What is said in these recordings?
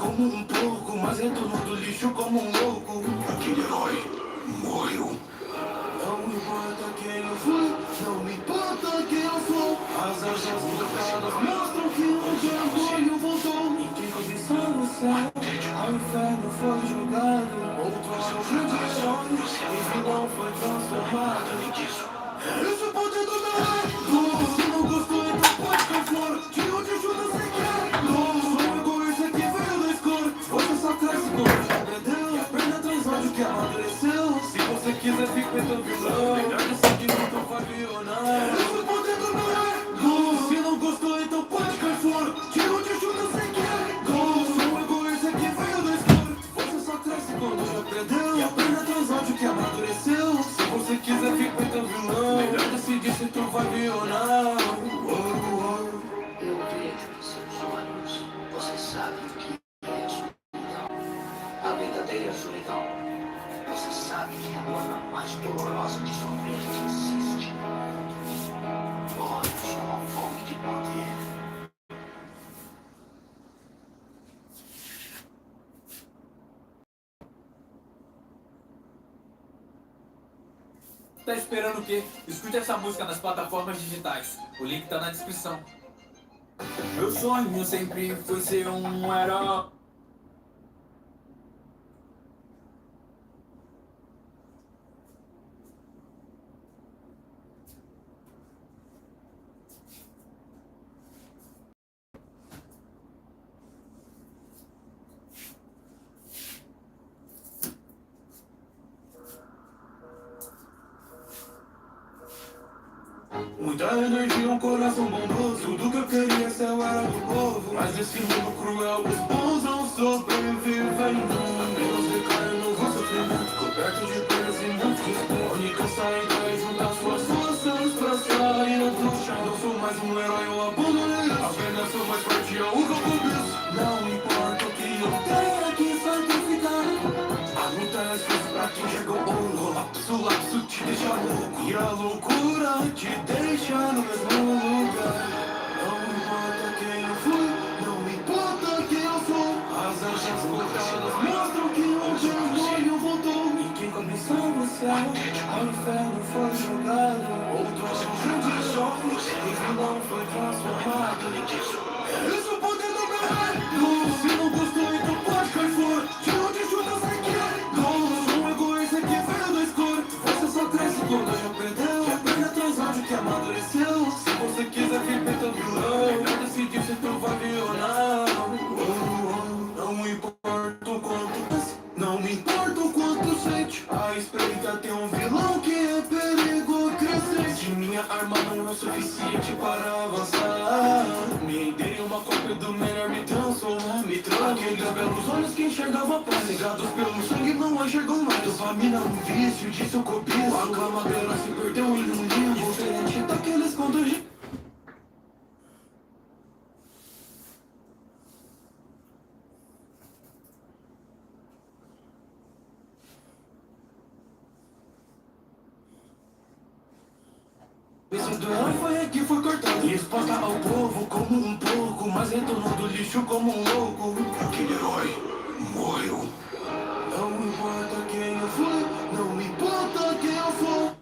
como um porco, mas retorno do lixo como um louco. Aquele herói morreu. Não importa quem eu fui, não me importa quem eu sou. As asas trocadas mostram que um dia orgulho voltou. E quem cobiçou no céu, ao inferno foi jogado. Outrora um grande herói, e vilão foi transformado. Esse é o poder do meu ego. Se não gostou, então pode cair fora. De onde ajuda sem querer. Sou um egoísta que veio da escura. Você só cresce quando já aprendeu. E aprenda atrás ódio que amadureceu. Se você quiser, fica tão vilão. Melhor decidir, então vai violar. Esse é o poder do meu ego. Se não gostou, então pode cair fora. De onde ajuda sem querer. Sou um egoísta que veio da escura. Você só cresce quando já aprendeu. E aprenda atrás ódio que amadureceu. Se você quiser, fica tão vilão. Melhor decidir se tu vai violar. Eu vejo nos seus olhos, você sabe o que é solidão. A verdadeira solidão. Você sabe que a dor mais dolorosa de sofrer que existe. Olhos com a fome de poder. Tá esperando o quê? Escute essa música nas plataformas digitais. O link tá na descrição. Meu sonho sempre foi ser um herói. Muita energia, um coração bondoso. Tudo que eu queria ser eu era do povo. Mas nesse mundo cruel, os bons não sobrevivem. Menos recaem no vosso sofrimento, coberto de perdas e muito respeito. A única saída é juntar suas forças pra sair do chão. Não sou mais um herói, eu abandonei. Apenas sou mais forte, é o que eu cobiço. Não importa o que eu tenha que sacrificar. A luta é difícil pra quem chega ao ouro. Lapso te deixa louco. E a loucura te deixa no mesmo lugar. Não importa quem eu fui, não me importa quem eu sou. As asas cortadas mostram que um dia orgulho voltou. E quem cobiçou no céu, ao inferno foi jogado. Outrora um grande choque, e vilão foi transformado. Esse é o poder do meu ego. Se não gostou, então pode cair fora. De onde ajuda sem querer. Sou um egoísta que veio da escura. Você só cresce quando já aprendeu. E aprenda atrás ódio que amadureceu. Se você quiser, fica tão vilão. Melhor decidir se tu vai violar. Não importa o quanto pensa, não me importa o quanto sente. À espreita tem um vilão que é perigo crescente. Minha arma não é suficiente para avançar. Me dei uma cópia do melhor, me transforma, me troca. Aqueles belos olhos que enxergavam a paz, cegados pelo sangue não enxergam mais. Dopamina um vício, disso eu cobiço. A cama dela se perdeu em um limbo, diferente daqueles quando esse duelo foi aqui, foi cortado e exposta ao povo como um porco, mas retornou do lixo como um louco. Aquele herói morreu. Não importa quem eu fui, não me importa quem eu sou.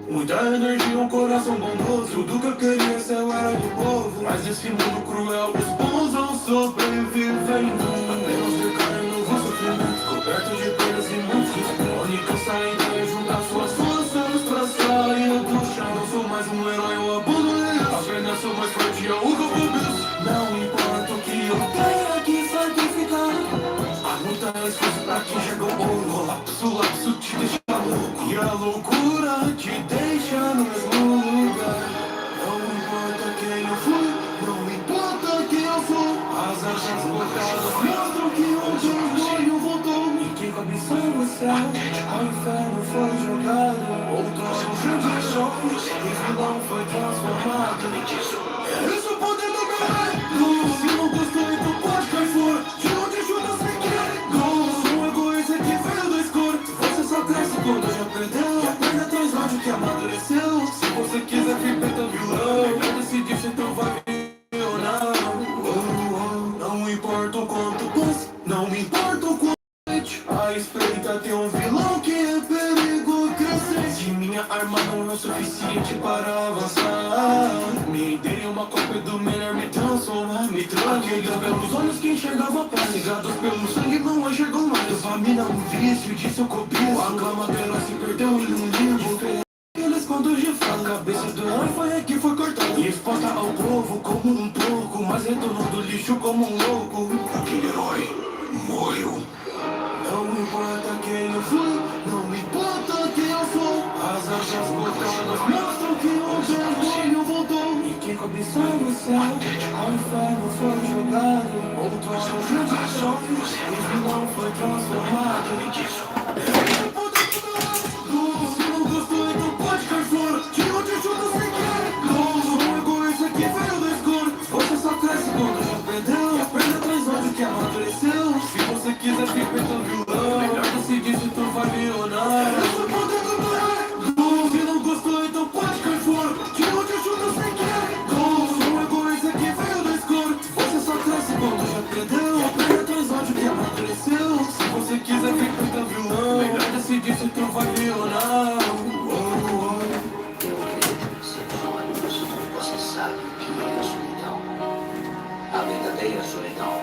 Muita energia, um coração bondoso. Tudo que eu queria ser eu era do povo. Mas nesse mundo cruel, os bons não sobrevivem. Menos recaem no vosso sofrimento, coberto de perdas e muito respeito. A única saída é juntar suas forças pra sair do chão. Não sou mais um herói, eu abandonei. Apenas sou mais forte, é o que eu cobiço. Não importa o que eu tenha que sacrificar. A luta é difícil pra quem chegou ao ouro. Lapso te deixa louco. E a loucura te deixa no mesmo lugar. Não importa quem eu fui, não importa quem eu sou. As asas cortadas mostram que um dia orgulho voltou. E quem cobiçou no céu, ao inferno foi jogado. Outrora um grande choque, e vilão foi transformado. Esse é o poder do meu ego. Se não gostou, então pode cair fora. De onde ajuda sem querer. Sou um egoísta que veio da escura. Você só cresce quando já aprendeu. E aprenda atrás ódio que amadureceu. Se você quiser, fica tão vilão. uma cópia do melhor, me transforma, me troca. Aqueles belos olhos que enxergavam paz, cegados pelo sangue não enxergam mais. Dopamina um vício, disso eu cobiço. A cama dela se perdeu em um limbo. Eles quando de fato, a cabeça do herói foi a que foi cortada e exposta ao povo como um porco, mas retornou do lixo como um louco. Aquele herói morreu. Não importa quem eu fui, não importa quem eu sou. As achas cortadas mostram que o demônio voltou. E quem cobiçava o céu, ao inferno foi jogado. Outro ano de sonhos, o vilão foi transformado. Se não gostou, então pode cair fora. Tira onde chuta sem querer. Não egoísta que veio do escuro. Você só cresce quando já perdeu. E aprende atrás onde que amadureceu. Se você quiser ficar tão vilão, melhor decidir se tu vai vir ou não. Esse é o poder do herói. Se não gostou, então pode cair fora. Tira onde chuta sem querer. Não egoísta que veio do escuro. Você só cresce quando já perdeu. E aprende atrás onde que amadureceu. Se você quiser ficar tão vilão, melhor decidir se tu vai vir ou não. Eu vejo em seus olhos, você sabe o que é a solidão. A verdadeira solidão.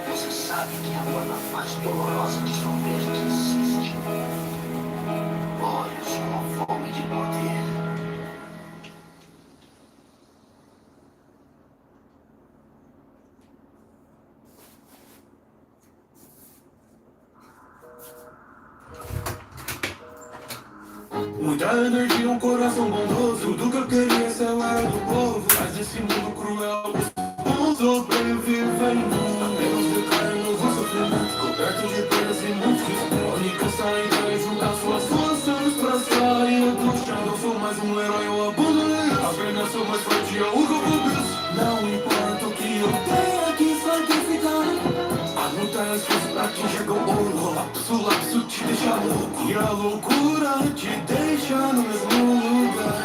Você sabe que é a forma mais dolorosa de sofrer que existe. Olhos com fome de poder. Muita energia, um coração bondoso. Tudo que eu queria ser eu era do povo. Mas esse mundo cruel, os sobrevivem. Menos de carne, novo sofrimento. Coberto de perdas e muitos riscos. A única saída é juntar suas forças pra sair do chão. Eu sou mais um herói, eu abandonei. Apenas sou mais forte, eu o que eu cobiço. Não importa o que eu tenha que sacrificar. A luta é esforço pra quem chega ao ouro. Lapso te deixa louco. E a loucura te deixa no mesmo lugar.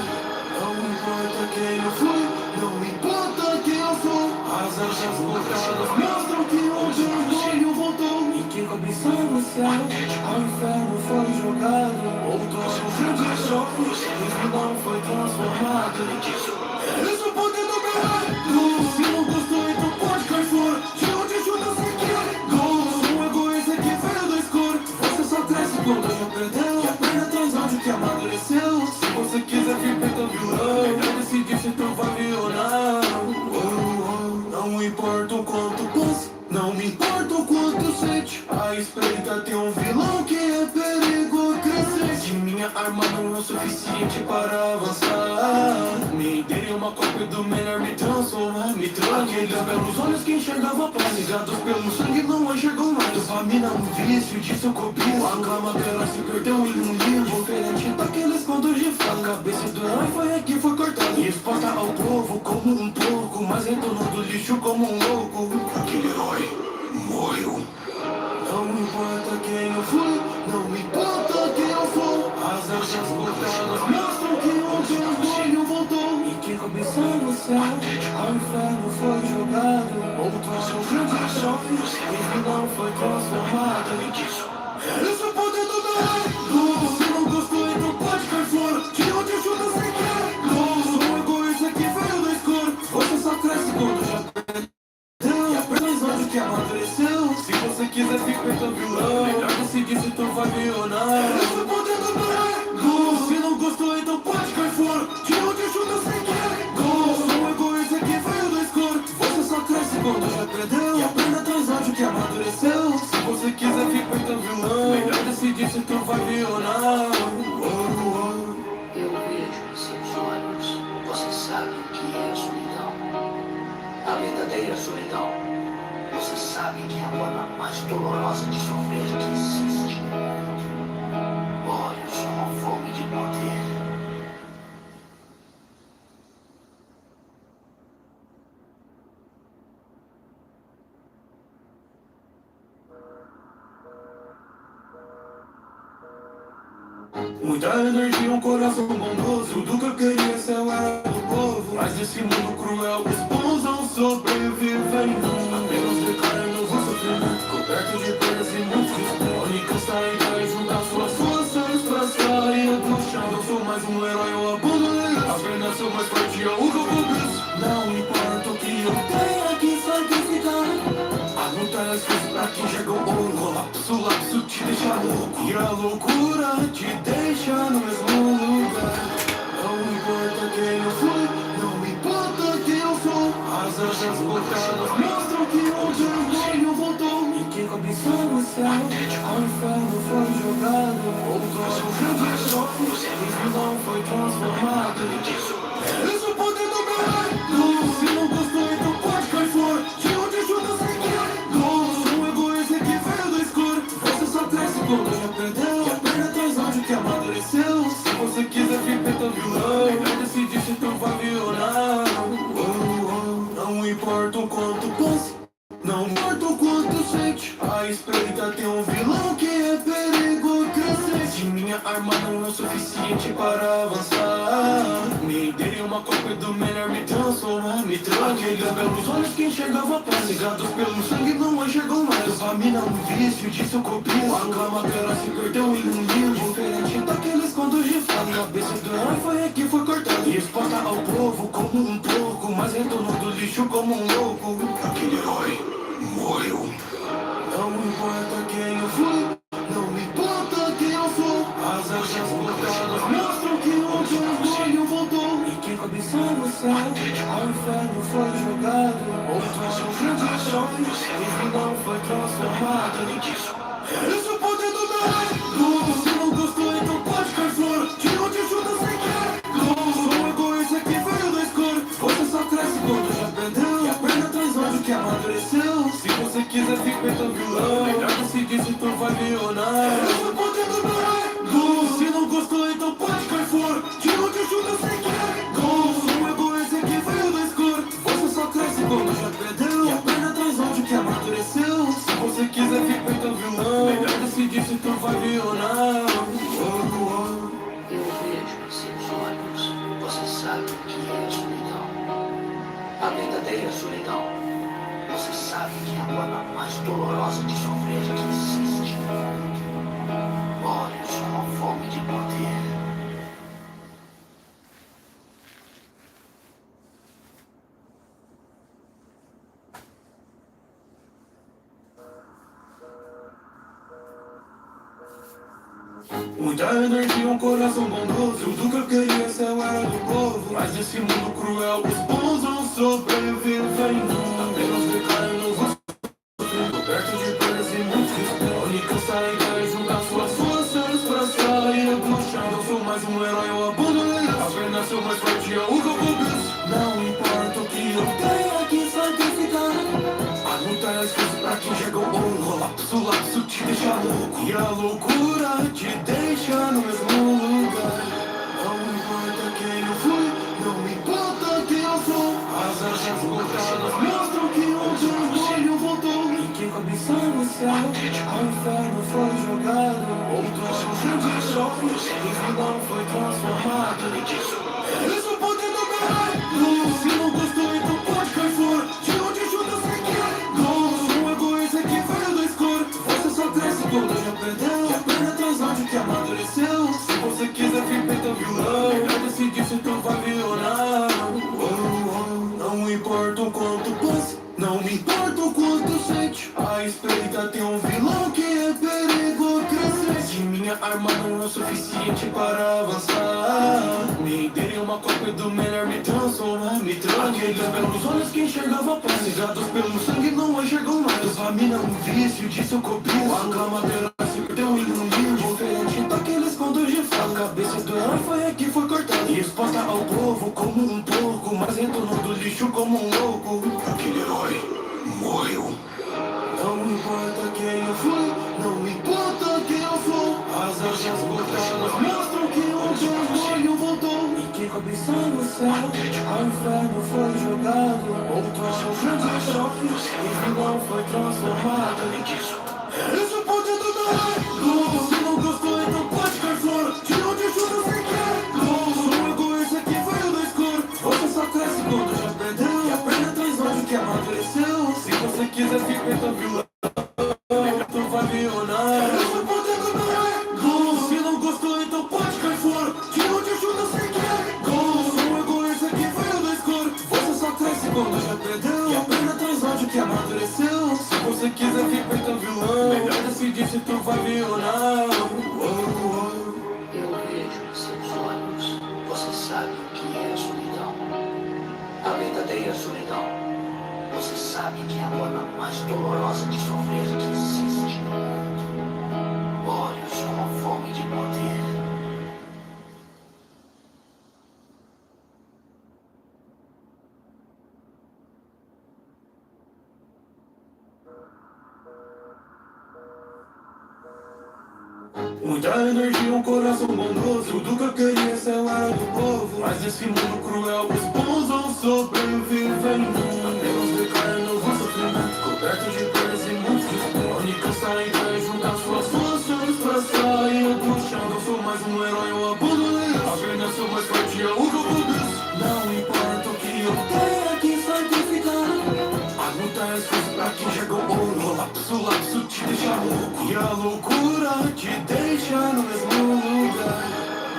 Não importa quem eu fui, não importa quem eu sou. As achas cortadas mostram que o demônio voltou. E quem cobiçava o céu, ao inferno foi jogado. Outro ano de sonhos, o vilão foi transformado. Esse é o poder do meu herói. Se não gostou, então pode cair fora. De onde chuta sem querer. Um egoísta que veio do escuro. Você só cresce quando já perdeu. E aprende atrás onde que amadureceu. Se você quiser ficar tão vilão, melhor decidir se tu vai vir ou não. Não importa o quanto cansa, não me importa o quanto sente. A espreita tem um vilão que é perigo crescente. Minha arma não é o suficiente para avançar. Me dei uma cópia do melhor, me transforma, me troca. Aqueles belos olhos que enxergavam paz, cegados pelo sangue não enxergam mais. Dopamina um vício, disso eu cobiço. A cama dela se perdeu em um limbo. Diferente daqueles contos de fada. A cabeça do herói foi a que foi cortada e exposta ao povo como um porco, mas retornou do lixo como um louco. Aquele herói morreu. Não importa quem eu fui, não importa quem eu sou. As achas cortadas mostram que o demônio voltou. E quem cobiçava o céu, ao inferno foi jogado. Outro ano de sonhos, o vilão foi transformado. Esse é o poder do meu herói. Se não gostou, então pode cair fora. De onde chuta sem querer. Um egoísta que veio do escuro. Você só cresce quando já perdeu. E aprende onde que amadureceu. Se você quiser ficar tão vilão, melhor decidir se tu vai vir ou não. Esse é o poder do meu herói. Se não gostou, então pode cair fora. De onde chuta sem querer. Um egoísta que veio do escuro. Você só cresce quando já perdeu. E aprende atrás onde que amadureceu. Se você quiser ficar tão vilão, melhor decidir se tu vai vir ou não. Eu vejo em seus olhos, você sabe o que é a solidão. A verdadeira solidão. Você sabe que é a forma mais dolorosa de sofrer que existe. Olhos com fome de poder. Muita energia, um coração bondoso. Tudo que eu queria ser eu era do povo. Mas nesse mundo cruel, os bons não sobrevivem. Menos de carne, novo sofrimento. Coberto de perdas e muitos riscos. A única saída é juntar suas forças pra sair do chão. Eu sou mais um herói, eu abandonei. Apenas sou mais forte, eu o que eu cobiço. Não importa o que eu tenha que sacrificar. A luta é difícil pra quem chega ao ouro. Lapso te deixa louco. E a loucura te deixa no mesmo lugar. Não importa quem eu fui, não importa quem eu sou. As asas cortadas mostram que onde o orgulho voltou. E quem cobiçava o céu, ao inferno foi jogado. Outrora um grande choque, e não foi transformado. Esse é o poder do meu rei. Se não gostou, então pode cair fora. De onde ajuda sem querer. Um egoísta que veio do escuro. Você só cresce quando já perdeu. E aprende atrás onde que amadureceu. Se você quiser ficar tão vilão, melhor decidir se tu vai violar. Não importa o quanto passe, não importa o quanto sente. A espreita tem um vilão que é perigo crescente. Minha arma não é o suficiente para avançar. Me dei uma cópia do melhor, me transforma, me tranca. Aqueles belos olhos que enxergavam a paz, cegados pelo sangue não enxergam mais. Dopamina um vício, disso eu copio. A cama dela se perdeu em um livro diferente daqueles quando gifam. A cabeça do herói foi aqui, foi cortada e exposta ao povo como um pouco, mas retornou do lixo como um louco. Aquele herói morreu. Não importa quem eu fui, não me importa quem eu sou. As asas cortadas mostram que onde o orgulho voltou. E quem cobiçava o céu, ao inferno foi jogado. Outrora um grande choque, e não foi transformado. Esse é o poder do meu rei. Se não gostou, então pode cair fora. De onde ajuda sem querer. Sou um egoísta que veio do escuro. Você só cresce quando já perdeu. E aprende atrás onde que amadureceu. Se você quiser ficar tão vilão, melhor decidir se tu vai violar. Esse é o poder do meu rei. Se não gostou, então pode cair fora. De onde ajuda sem querer. Sou um egoísta que veio do escuro. Você só cresce quando já perdeu. E aprende atrás onde que amadureceu. Se você quiser ficar tão vilão, melhor decidir se tu vai violar. Eu vejo em seus olhos, você sabe o que é solidão. A verdadeira solidão. Você sabe que é a forma mais dolorosa de sofrer que existe. Olhos com fome de poder. Muita energia, um coração bondoso. Tudo que eu queria ser eu era do povo. Mas nesse mundo cruel, os bons não sobrevivem. Apenas decaem no gosto. Perto de perdas e muito respeito. A única saída é juntar suas forças pra sair do chão. Eu sou mais um herói, eu abandonei. Apenas sou mais forte, eu uso o cobiço. Não importa o que eu tenha que sacrificar. A luta é difícil pra quem chega ao ouro. Lapso te deixa louco. E a loucura te deixa no mesmo lugar. Não importa quem eu fui, não me importa quem eu sou. As asas cortadas mostram que onde o orgulho voltou. E quem cobiçava o céu, ao inferno foi jogado. Outrora um grande choque, e não foi transformado. Esse é o poder do meu rei. Se não gostou, então pode cair fora. De onde ajuda sem querer. Sou um egoísta que veio do escuro. Você só cresce quando já perdeu. E aprende atrás onde que amadureceu. Se você quiser ficar tão vilão, melhor decidir se tu vai violar. Não importa o quanto passe, não me importa o quanto sente. A espreita tem um vilão que é perigo crescente. Minha arma não é o suficiente para avançar. Me dei uma cópia do melhor, me transforma, me tranca. Aqueles belos olhos que enxergavam a paz, cegados pelo sangue não enxergam mais. Dopamina um vício, disso eu copio. A cama dela se perdeu em um livro diferente daqueles quando gifam. A cabeça do herói foi aqui, foi cortada e exposta ao povo como um porco, mas retornou do lixo como um louco. Aquele herói morreu. Não importa quem eu fui, não importa quem eu sou. As asas cortadas mostram que onde o orgulho voltou. E quem cobiçava o céu, ao inferno foi jogado. Outrora um grande choque, e não foi transformado. Esse é o poder do meu rei. Se não gostou, então pode cair fora. De onde ajuda sem querer. Sou um egoísta que veio do escuro. Você só cresce quando já perdeu. E aprende atrás onde que amadureceu. Se você quiser ficar tão vilão, tu vai violar. Esse é o poder do meu rei. Se não gostou, então pode cair fora. De onde ajuda sem querer. Sou um egoísta que veio do escuro. Você só quando já perdeu. E aprenda traz ódio que amadureceu. Se você quiser vir perto vilão, melhor decidir se tu vai vir ou não. Eu vejo nos seus olhos, você sabe o que é a solidão. A verdadeira solidão. Você sabe que é a forma mais dolorosa de sofrer que existe no mundo. Olhos com fome de poder. Muita energia, um coração bondoso. Tudo que eu queria ser eu era do povo. Mas nesse mundo cruel, os bons não sobrevivem. Deus declara novo sofrimento, coberto de perdas e muitos desesperos. A única saída é juntar suas forças pra sair do chão. Não sou mais um herói, eu abandonei. Apenas sou mais forte, é o que eu conheço. Não importa o que eu tenha que sacrificar. A luta é esforço pra quem chegou ouro. Lapso te deixa louco. E a loucura te deixa no mesmo lugar.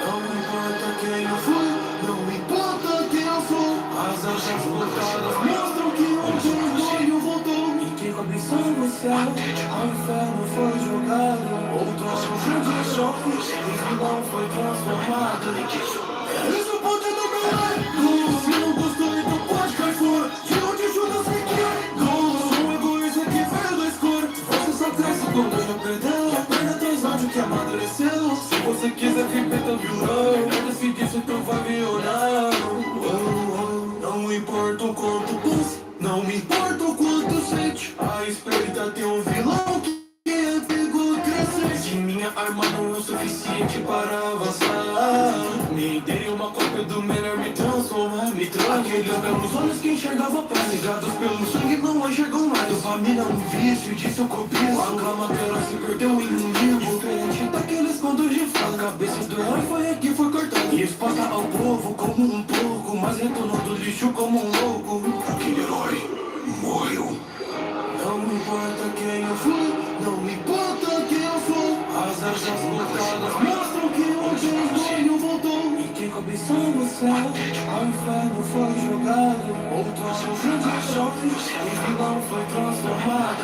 Não importa quem eu fui, não importa quem eu sou. As asas cortadas mostram que ontem o sonho voltou. E quem cobiçou no céu, ao inferno foi jogado. Outro anjo de choque, o vilão foi transformado. Esse é o poder do meu ego. Se não gostou, então pode cair fora. De onde chuta sem querer. Sou um egoísta que veio da escura. Você só cresce quando já perdeu. E aprenda traz ódio que amadureceu. Se você quiser vir perto vilão, eu decidi se tu vai vir ou não. Não importa o quanto pensa, não me importa o quanto sente. À espreita tem um vilão que é perigo crescente. Minha arma não é o suficiente para avançar. Me dei uma cópia do melhor, me transforma, me troca. Aqueles belos olhos que enxergavam pés, ligados pelo sangue não enxergam mais. Dopamina é um vício, disso eu cobiço. A cama dela se perdeu em um limbo. Diferente daqueles quando de fala. A cabeça do herói foi aqui, foi cortada e exposta ao povo como um pouco, mas retornou do lixo como um louco. Aquele herói morreu. Não me importa quem eu fui, não me importa quem eu sou. As asas cortadas mostram que ontem o sonho voltou. E quem cobiçou no céu, ao inferno foi jogado. Outro anjo de choque, o vilão foi transformado.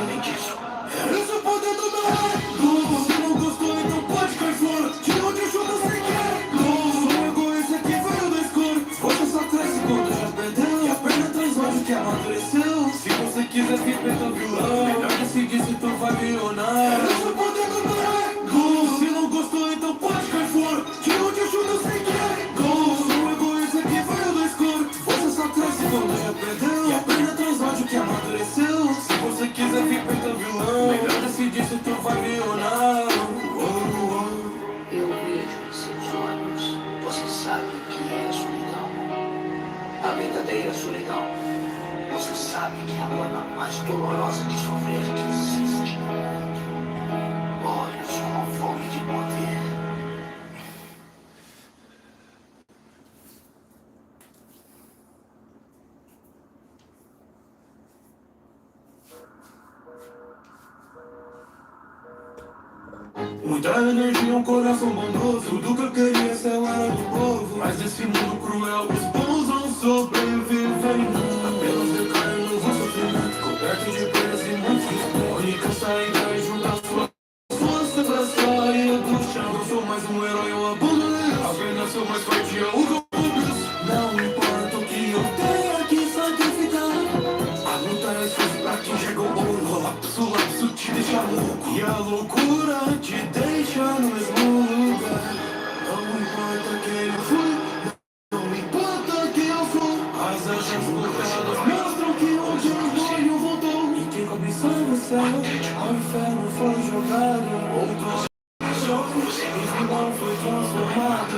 Esse é o poder do meu ego. Se não gostou, então pode cair fora. De onde chuta sem querer. Sou um egoísta que veio da escura. Você só cresce quando já perdeu. E aprenda traz ódio que amadureceu. Se você quiser vir perto vilão, melhor decidir se tu vai vir ou não. Esse é o poder do meu ego. Se não gostou, então pode cair fora. De onde chuta sem querer. Sou um egoísta que veio da escura. Você só cresce quando já perdeu. E aprenda traz ódio que amadureceu. Se você quiser vir perto vilão, melhor decidir se tu vai vir ou não. Eu vejo nos seus olhos, você sabe o que é a solidão. A verdadeira solidão. Você sabe que é a forma mais dolorosa de sofrer que existe no mundo. Olhos com fome de poder. Muita energia, um coração bondoso. Tudo que eu queria ser eu era do povo. Mas nesse mundo cruel, os bons não sobrevivem. Apenas declara novo sofrimento, coberto de perdas e muitos desesperos. A única saída é juntar suas forças pra sair do chão. Não sou mais um herói, eu abandonei. Apenas sou mais forte, é o que eu conheço. Não importa o que eu tenha que sacrificar. A luta é esforço pra quem chegou ouro. Lapso te deixa louco. E a loucura te deixa no mesmo lugar. Não importa quem eu fui, não me importa quem eu sou. As asas cortadas mostram que ontem o sonho voltou. E quem cobiçou no céu, ao inferno foi jogado. Outro choque, o vilão foi transformado.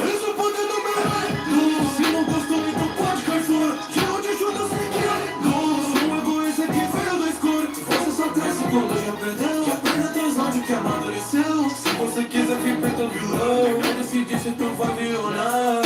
Esse é o poder do meu ego. Se não gostou, então pode cair fora. De onde chuta sem querer. Sou um egoísta que veio da escura. Você só cresce quando já perdeu. E aprenda traz ódio que amadureceu. Se você quiser vir perto vilão, eu decidi se tu vai vir ou não.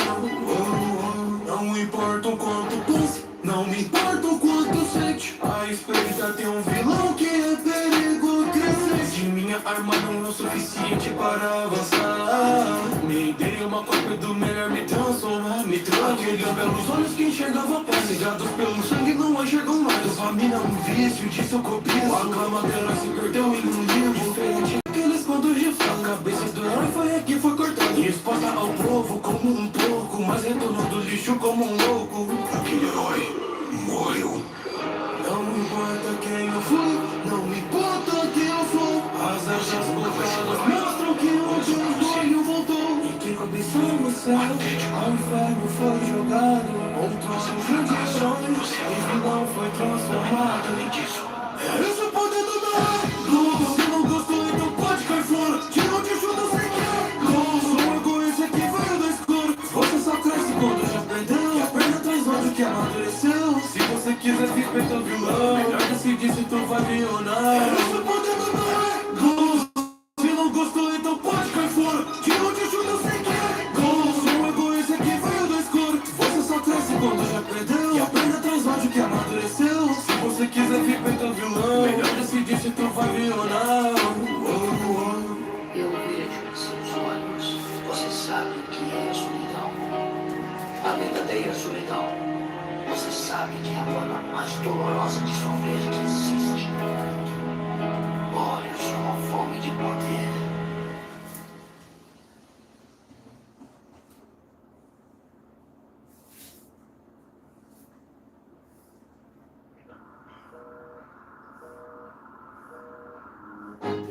Não importa o quanto pensa, não me importa o quanto sente. À espreita tem um vilão que é perigo crescente. Minha arma não é o suficiente para avançar. Me dei uma cópia do melhor, me transforma, me troca. Aquele Aqueles belos olhos que enxergavam a paz, cegados pelo sangue não enxergam mais. Dopamina é um vício, disso eu copio. A cama dela se perdeu em um limbo. Diferente daqueles quando rifam. A cabeça do herói foi a que foi cortada e exposta ao povo como um porco, mas retornou do lixo como um louco. Aquele herói morreu. Não importa quem eu fui, não importa quem eu sou. As achas bloqueadas mostram que o demônio voltou. E quem cobiçou o céu, ao inferno foi jogado. Outro anjo de heróis, e vilão foi transformado. É esse o poder do meu rei. Se não gostou, então pode cair fora. Tira onde chuta sem querer. Sou egoísta que veio do escuro. Você só cresce quando já perdeu. A perna traz ódio que amadureceu. Se você quiser viver teu vilão, melhor decidir se tu vai vir ou não. É esse o poder do meu rei. Se não gostou, então pode cair fora. Tira onde chuta sem querer. Sou egoísta que veio do escuro. Você só cresce quando já perdeu. E a perna traz ódio que amadureceu. Se você quiser viver teu vilão, melhor decidir se tu vai vir ou não. Eu vejo em seus olhos, você sabe o que é a solidão. A verdadeira solidão. Você sabe que é a forma mais dolorosa de sofrer que existe. Olhos com a fome de poder.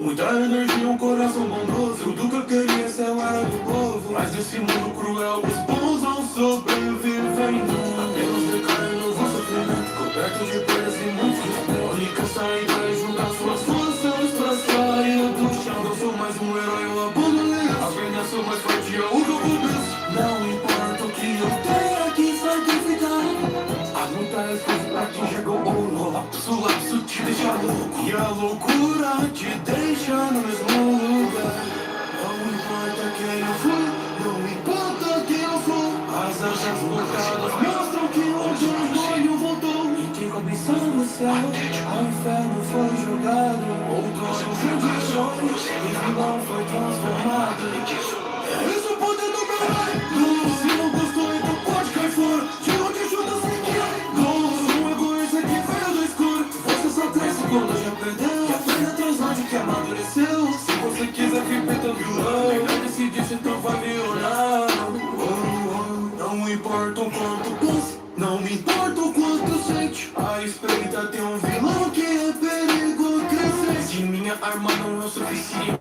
Muita energia, um coração bondoso. Tudo que eu queria ser eu era do povo. Mas nesse mundo cruel, os bons não sobrevivem. Apenas decaem no vosso sofrimento, coberto de perdas e muitos respeito. A única saída é juntar suas forças pra sair do chão. Eu sou mais um herói, eu abandonei. Apenas sou mais forte, eu o que eu começo. Não importa o que eu tenha que sacrificar. A luta é feita pra quem chegou ouro. Lapso te deixa louco. E a loucura te deixa no mesmo lugar. Não importa quem eu fui, não importa quem eu sou. As achas bloqueadas mostram que o demônio voltou. E quem cobiçou o céu, ao inferno foi jogado. Outro anjo de heróis, e vilão foi transformado. É esse o poder do meu rei. Se não gostou, então pode cair fora. Tira onde chuta sem querer. Sou um egoísta que veio do escuro. Você só cresce quando já perdeu. E a perna traz ódio que amadureceu. Se você quiser viver teu vilão, melhor decidir se tu vai vir ou não. Não importa o quanto cansa, não me importa o quanto sente. À espreita tem um vilão que é perigo crescente. Minha arma não é o suficiente.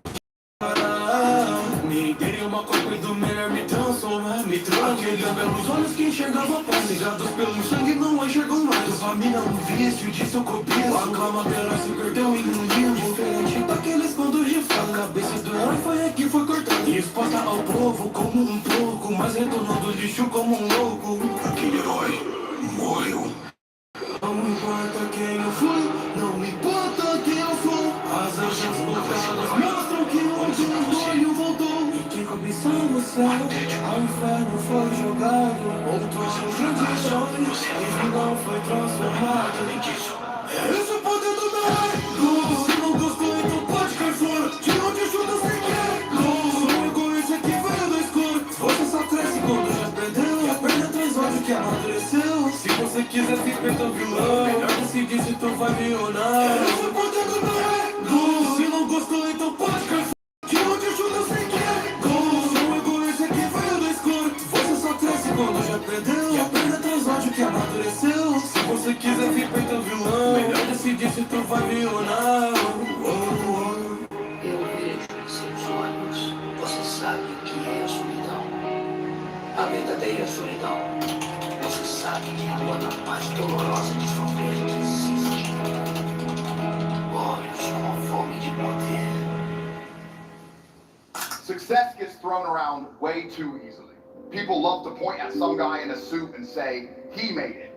Me dei uma copa e do melhor me transforma, me troca. Aqueles belos olhos que enxergavam a paz, cegados pelo sangue não enxergam mais. Dopamina é um vício, disso eu copio. A cama dela se perdeu em um limbo. Diferente daqueles quando rifam. A cabeça do herói foi a que foi cortada e exposta ao povo como um porco, mas retornou do lixo como um louco. Aquele herói morreu. Não importa quem eu fui, não importa quem eu sou. As achas bloqueadas mostram que o demônio voltou. E quem cobiçou o céu, ao inferno foi jogado. Outro anjo de heróis, e vilão foi transformado. É esse o poder do meu rei. Se não gostou, então pode cair fora. Tira onde chuta sem querer. Sou egoísta que veio do escuro. Você só cresce quando já perdeu. E a perna traz ódio que amadureceu. Se você quiser viver teu vilão, melhor decidir se tu vai vir ou não. É esse o poder do meu rei. Se não gostou, então pode cair fora. Tira onde chuta sem querer. Sou um egoísta que veio do escuro. Você só cresce quando já perdeu. E a perna traz ódio que amadureceu. Se você quiser viver teu vilão, melhor decidir se tu vai vir ou não. Eu vejo em seus olhos, você sabe o que é a solidão. A verdadeira solidão. Você sabe que é a forma mais dolorosa de sofrer que existe. Olhos com a fome de poder. Success gets thrown around way too easily. People love to point at some guy in a suit and say, he made it.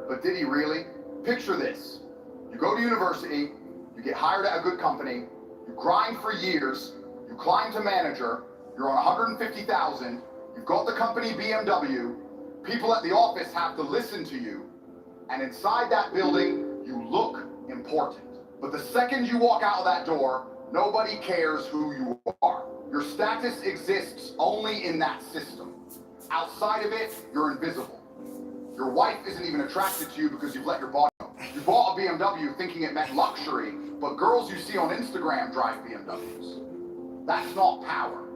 But did he really? Picture this. You go to university, you get hired at a good company, you grind for years, you climb to manager, you're on 150,000, you've got the company BMW, people at the office have to listen to you, and inside that building, you look important. But the second you walk out of that door, nobody cares who you are. Your status exists only in that system. Outside of it, you're invisible. Your wife isn't even attracted to you because you've let your body go. You bought a BMW thinking it meant luxury, but girls you see on Instagram drive BMWs. That's not power.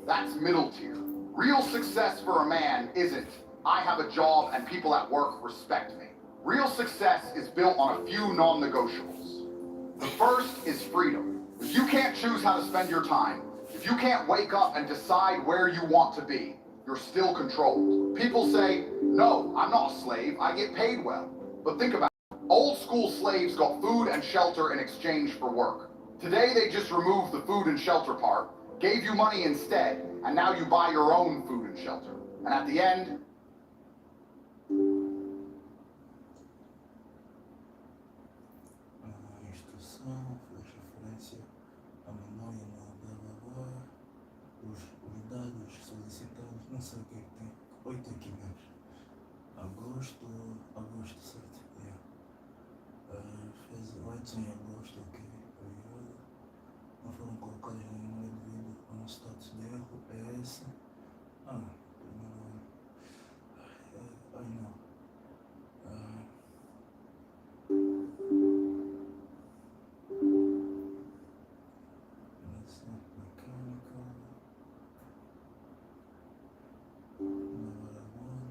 That's middle tier. Real success for a man isn't, I have a job and people at work respect me. Real success is built on a few non-negotiables. The first is freedom. If you can't choose how to spend your time, if you can't wake up and decide where you want to be, you're still controlled. People say, no, I'm not a slave, I get paid well. But think about it. Old school slaves got food and shelter in exchange for work. Today they just removed the food and shelter part, gave you money instead, and now you buy your own food and shelter. And at the end, instrução, faz referência à memória, blá blá blá, os dados solicitados, não sei o que é que tem, 8 aqui mesmo. Agosto, certo? Yeah. Fez rights em agosto, ok, obrigado. Não foram colocados no número devido ao status de erro, é esse. Primeiro ano. Ai não. Mecânica. Number one.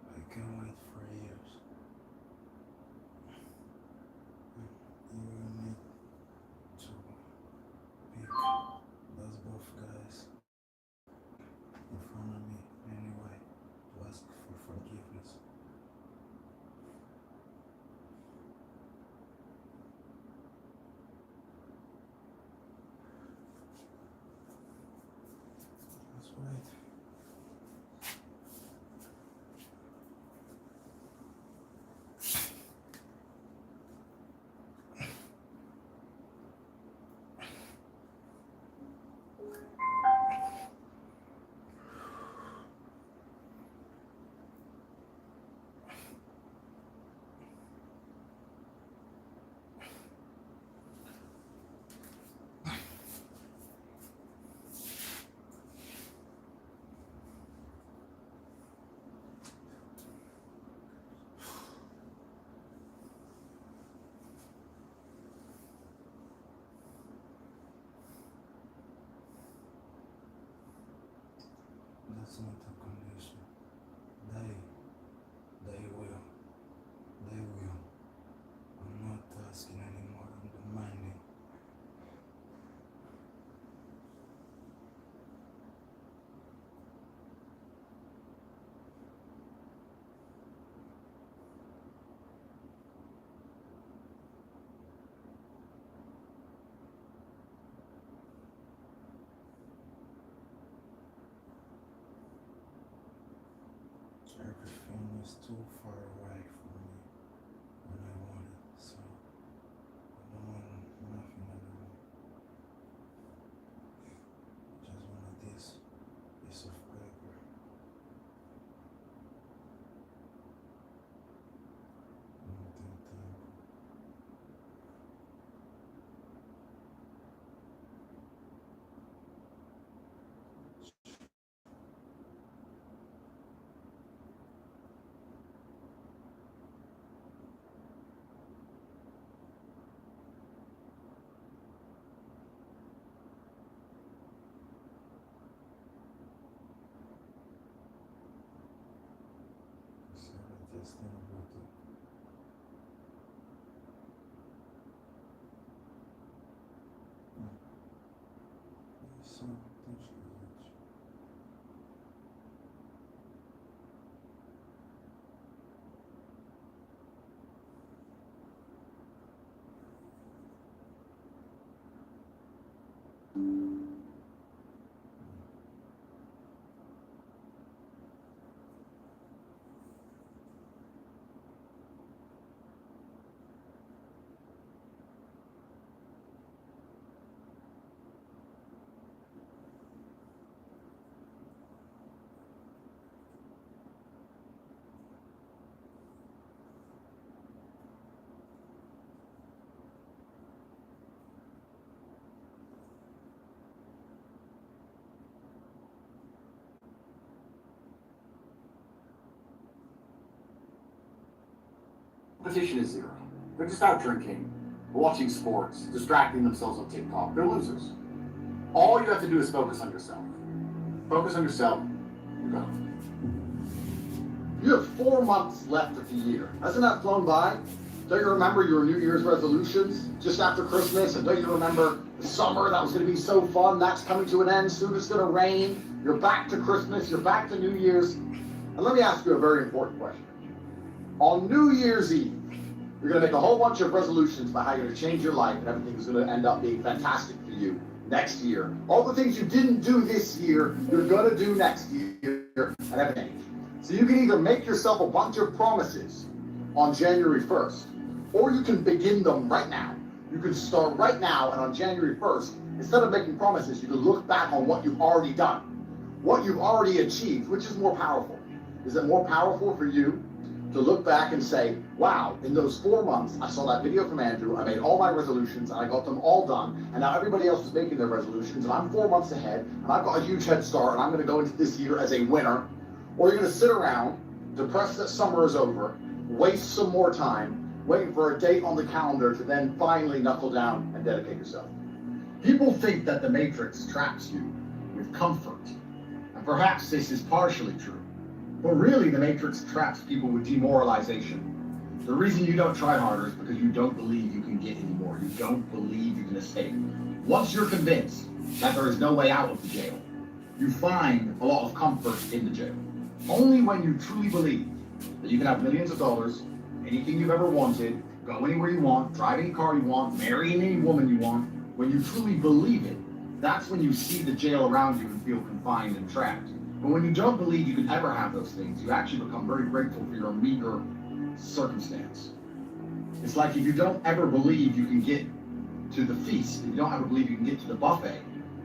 I can't wait for years. You will need to pick those both guys in front of me anyway to ask for forgiveness. That's right. That's not a condition. They will. I'm not asking anymore, I'm demanding. Everything is too far away from me when I want it, so I don't want nothing anymore. I just wanted this piece of paper. No tenho tempo. Just think about it. So, thank you very much. Competition is zero. They're just out drinking, watching sports, distracting themselves on TikTok. They're losers. All you have to do is focus on yourself. Focus on yourself. You're gone. You have 4 months left of the year. Hasn't that flown by? Don't you remember your New Year's resolutions just after Christmas? And don't you remember the summer that was going to be so fun? That's coming to an end. Soon it's going to rain. You're back to Christmas. You're back to New Year's. And let me ask you a very important question. On New Year's Eve, you're going to make a whole bunch of resolutions about how you're going to change your life and everything is going to end up being fantastic for you next year. All the things you didn't do this year, you're going to do next year and everything. So you can either make yourself a bunch of promises on January 1st, or you can begin them right now. You can start right now, and on January 1st, instead of making promises, you can look back on what you've already done, what you've already achieved. Which is more powerful? Is it more powerful for you to look back and say, wow, in those 4 months, I saw that video from Andrew, I made all my resolutions, and I got them all done, and now everybody else is making their resolutions, and I'm 4 months ahead, and I've got a huge head start, and I'm going to go into this year as a winner? Or you're going to sit around, depressed that summer is over, waste some more time, waiting for a date on the calendar to then finally knuckle down and dedicate yourself. People think that the Matrix traps you with comfort, and perhaps this is partially true. But really, the Matrix traps people with demoralization. The reason you don't try harder is because you don't believe you can get any more. You don't believe you can escape. Once you're convinced that there is no way out of the jail, you find a lot of comfort in the jail. Only when you truly believe that you can have millions of dollars, anything you've ever wanted, go anywhere you want, drive any car you want, marry any woman you want, when you truly believe it, that's when you see the jail around you and feel confined and trapped. But when you don't believe you can ever have those things, you actually become very grateful for your meager circumstance. It's like if you don't ever believe you can get to the feast, if you don't ever believe you can get to the buffet,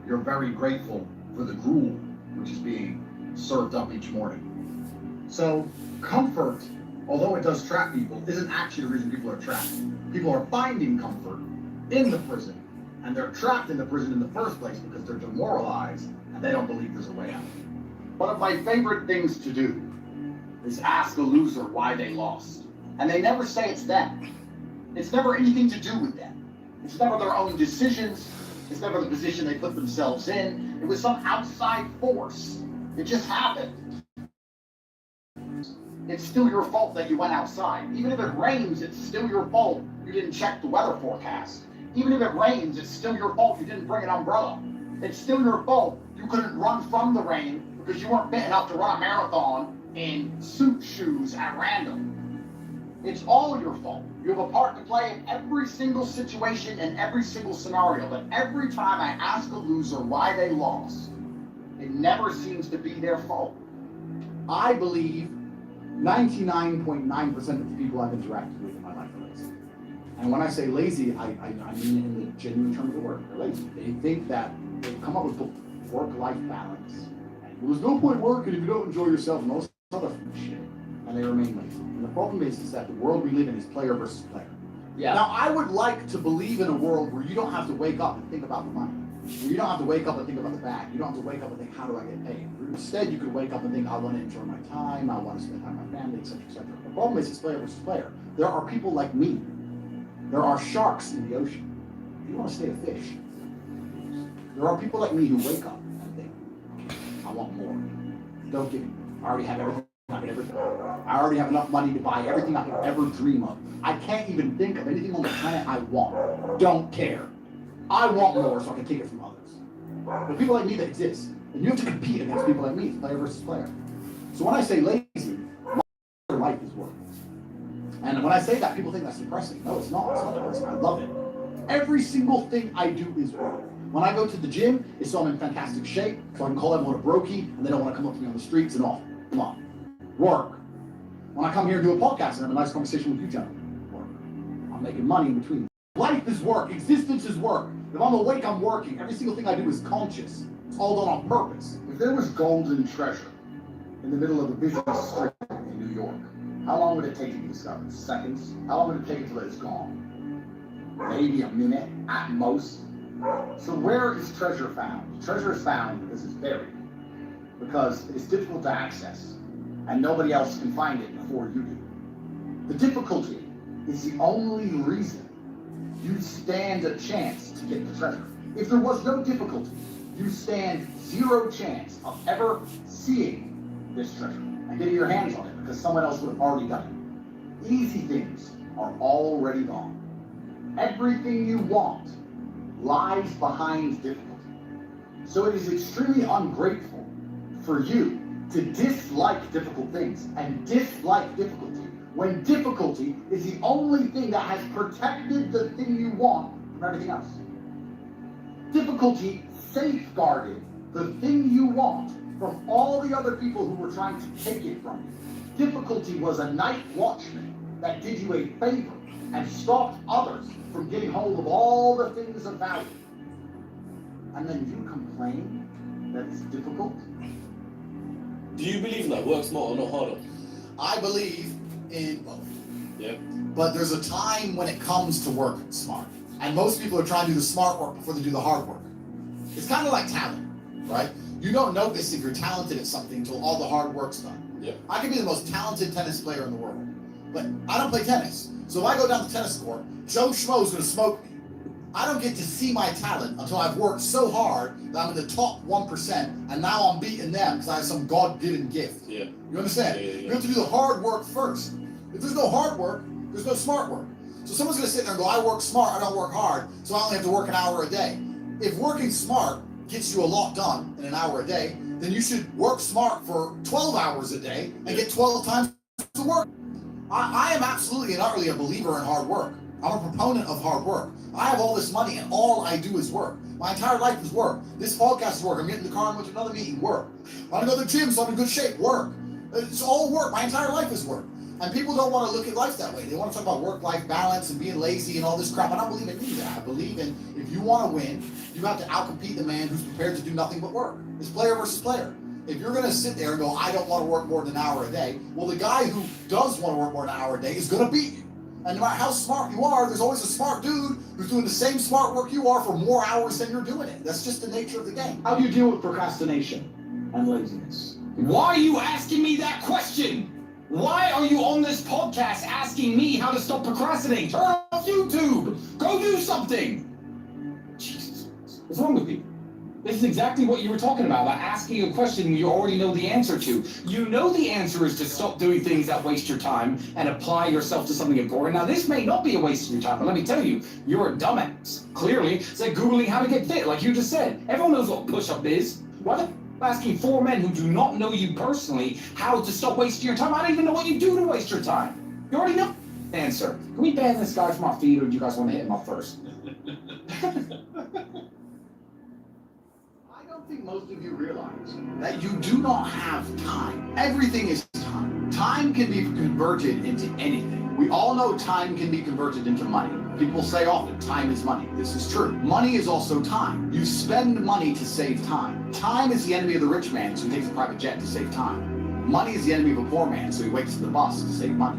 you're very grateful for the gruel, which is being served up each morning. So comfort, although it does trap people, isn't actually the reason people are trapped. People are finding comfort in the prison, and they're trapped in the prison in the first place because they're demoralized and they don't believe there's a way out. One of my favorite things to do is ask a loser why they lost. And they never say it's them. It's never anything to do with them. It's never their own decisions. It's never the position they put themselves in. It was some outside force. It just happened. It's still your fault that you went outside. Even if it rains, it's still your fault you didn't check the weather forecast. Even if it rains, it's still your fault you didn't bring an umbrella. It's still your fault you couldn't run from the rain because you weren't fit enough to run a marathon in suit shoes at random. It's all your fault. You have a part to play in every single situation and every single scenario. But every time I ask a loser why they lost, it never seems to be their fault. I believe 99.9% of the people I've interacted with in my life are lazy. And when I say lazy, I mean it in the genuine term of the word. They're lazy. They think that they've come up with work-life balance. And there's no point working if you don't enjoy yourself and all this other shit. And they remain lazy. And the problem is that the world we live in is player versus player. Yeah. Now, I would like to believe in a world where you don't have to wake up and think about the money. Where you don't have to wake up and think about the bag. You don't have to wake up and think, how do I get paid? Instead, you could wake up and think, I want to enjoy my time, I want to spend time with my family, etc., etc. The problem is it's player versus player. There are people like me. There are sharks in the ocean. You want to stay a fish. There are people like me who wake up and think, I want more. Don't give me. I already have everything I could ever do. I already have enough money to buy everything I could ever dream of. I can't even think of anything on the planet I want. Don't care. I want more so I can take it from others. But people like me that exist. And you have to compete against people like me, player versus player. So when I say lazy, my life is work. And when I say that, people think that's depressing. No, it's not. It's not depressing. I love it. Every single thing I do is work. When I go to the gym, it's so I'm in fantastic shape, so I can call everyone a brokey, and they don't want to come up to me on the streets and all. Come on. Work. When I come here and do a podcast and have a nice conversation with you gentlemen, work. I'm making money in between. Life is work. Existence is work. If I'm awake, I'm working. Every single thing I do is conscious. It's all done on purpose. If there was golden treasure in the middle of a busy street in New York, how long would it take to be discovered? Seconds? How long would it take until it's gone? Maybe a minute at most. So where is treasure found? Treasure is found because it's buried. Because it's difficult to access. And nobody else can find it before you do. The difficulty is the only reason you stand a chance to get the treasure. If there was no difficulty, you stand zero chance of ever seeing this treasure and getting your hands on it because someone else would have already done it. Easy things are already gone. Everything you want lies behind difficulty. So it is extremely ungrateful for you to dislike difficult things and dislike difficulty when difficulty is the only thing that has protected the thing you want from everything else. Difficulty safeguarded the thing you want from all the other people who were trying to take it from you. Difficulty was a night watchman that did you a favor and stopped others from getting hold of all the things of value. And then you complain that it's difficult? Do you believe in that? Work smarter, not harder? I believe in both. Yeah. But there's a time when it comes to work smart. And most people are trying to do the smart work before they do the hard work. It's kind of like talent, right? You don't notice if you're talented at something until all the hard work's done. Yeah. I could be the most talented tennis player in the world, but I don't play tennis. So if I go down the tennis court, Joe Schmo's gonna smoke me. I don't get to see my talent until I've worked so hard that I'm in the top 1%, and now I'm beating them because I have some God-given gift. Yeah. You understand? Yeah. You have to do the hard work first. If there's no hard work, there's no smart work. So someone's gonna sit there and go, I work smart, I don't work hard, so I only have to work an hour a day. If working smart gets you a lot done in an hour a day, then you should work smart for 12 hours a day and get 12 times to work. I am absolutely and utterly a believer in hard work. I'm a proponent of hard work. I have all this money and all I do is work. My entire life is work. This podcast is work. I'm getting in the car and went to another meeting, work. I want to go to the gym so I'm in good shape, work. It's all work. My entire life is work. And people don't want to look at life that way. They want to talk about work-life balance and being lazy and all this crap. I don't believe in any of that. I believe in if you want to win, you have to outcompete the man who's prepared to do nothing but work. It's player versus player. If you're going to sit there and go, I don't want to work more than an hour a day, well, the guy who does want to work more than an hour a day is going to beat you. And no matter how smart you are, there's always a smart dude who's doing the same smart work you are for more hours than you're doing it. That's just the nature of the game. How do you deal with procrastination and laziness? Why are you asking me that question? Why are you on this podcast asking me how to stop procrastinating? Turn off YouTube. Go do something. Jesus, what's wrong with you? This is exactly what you were talking about asking a question you already know the answer to. You know the answer is to stop doing things that waste your time and apply yourself to something important. Now, this may not be a waste of your time, but let me tell you, you're a dumbass. Clearly, it's like Googling how to get fit, like you just said. Everyone knows what push-up is. Why the asking 4 men who do not know you personally how to stop wasting your time? I don't even know what you do to waste your time. You already know the answer. Can we ban this guy from our feed, or do you guys want to hit him up first? I think most of you realize that you do not have time. Everything is time. Time can be converted into anything. We all know time can be converted into money. People say often, time is money. This is true. Money is also time. You spend money to save time. Time is the enemy of the rich man, so he takes a private jet to save time. Money is the enemy of a poor man, so he waits for the bus to save money.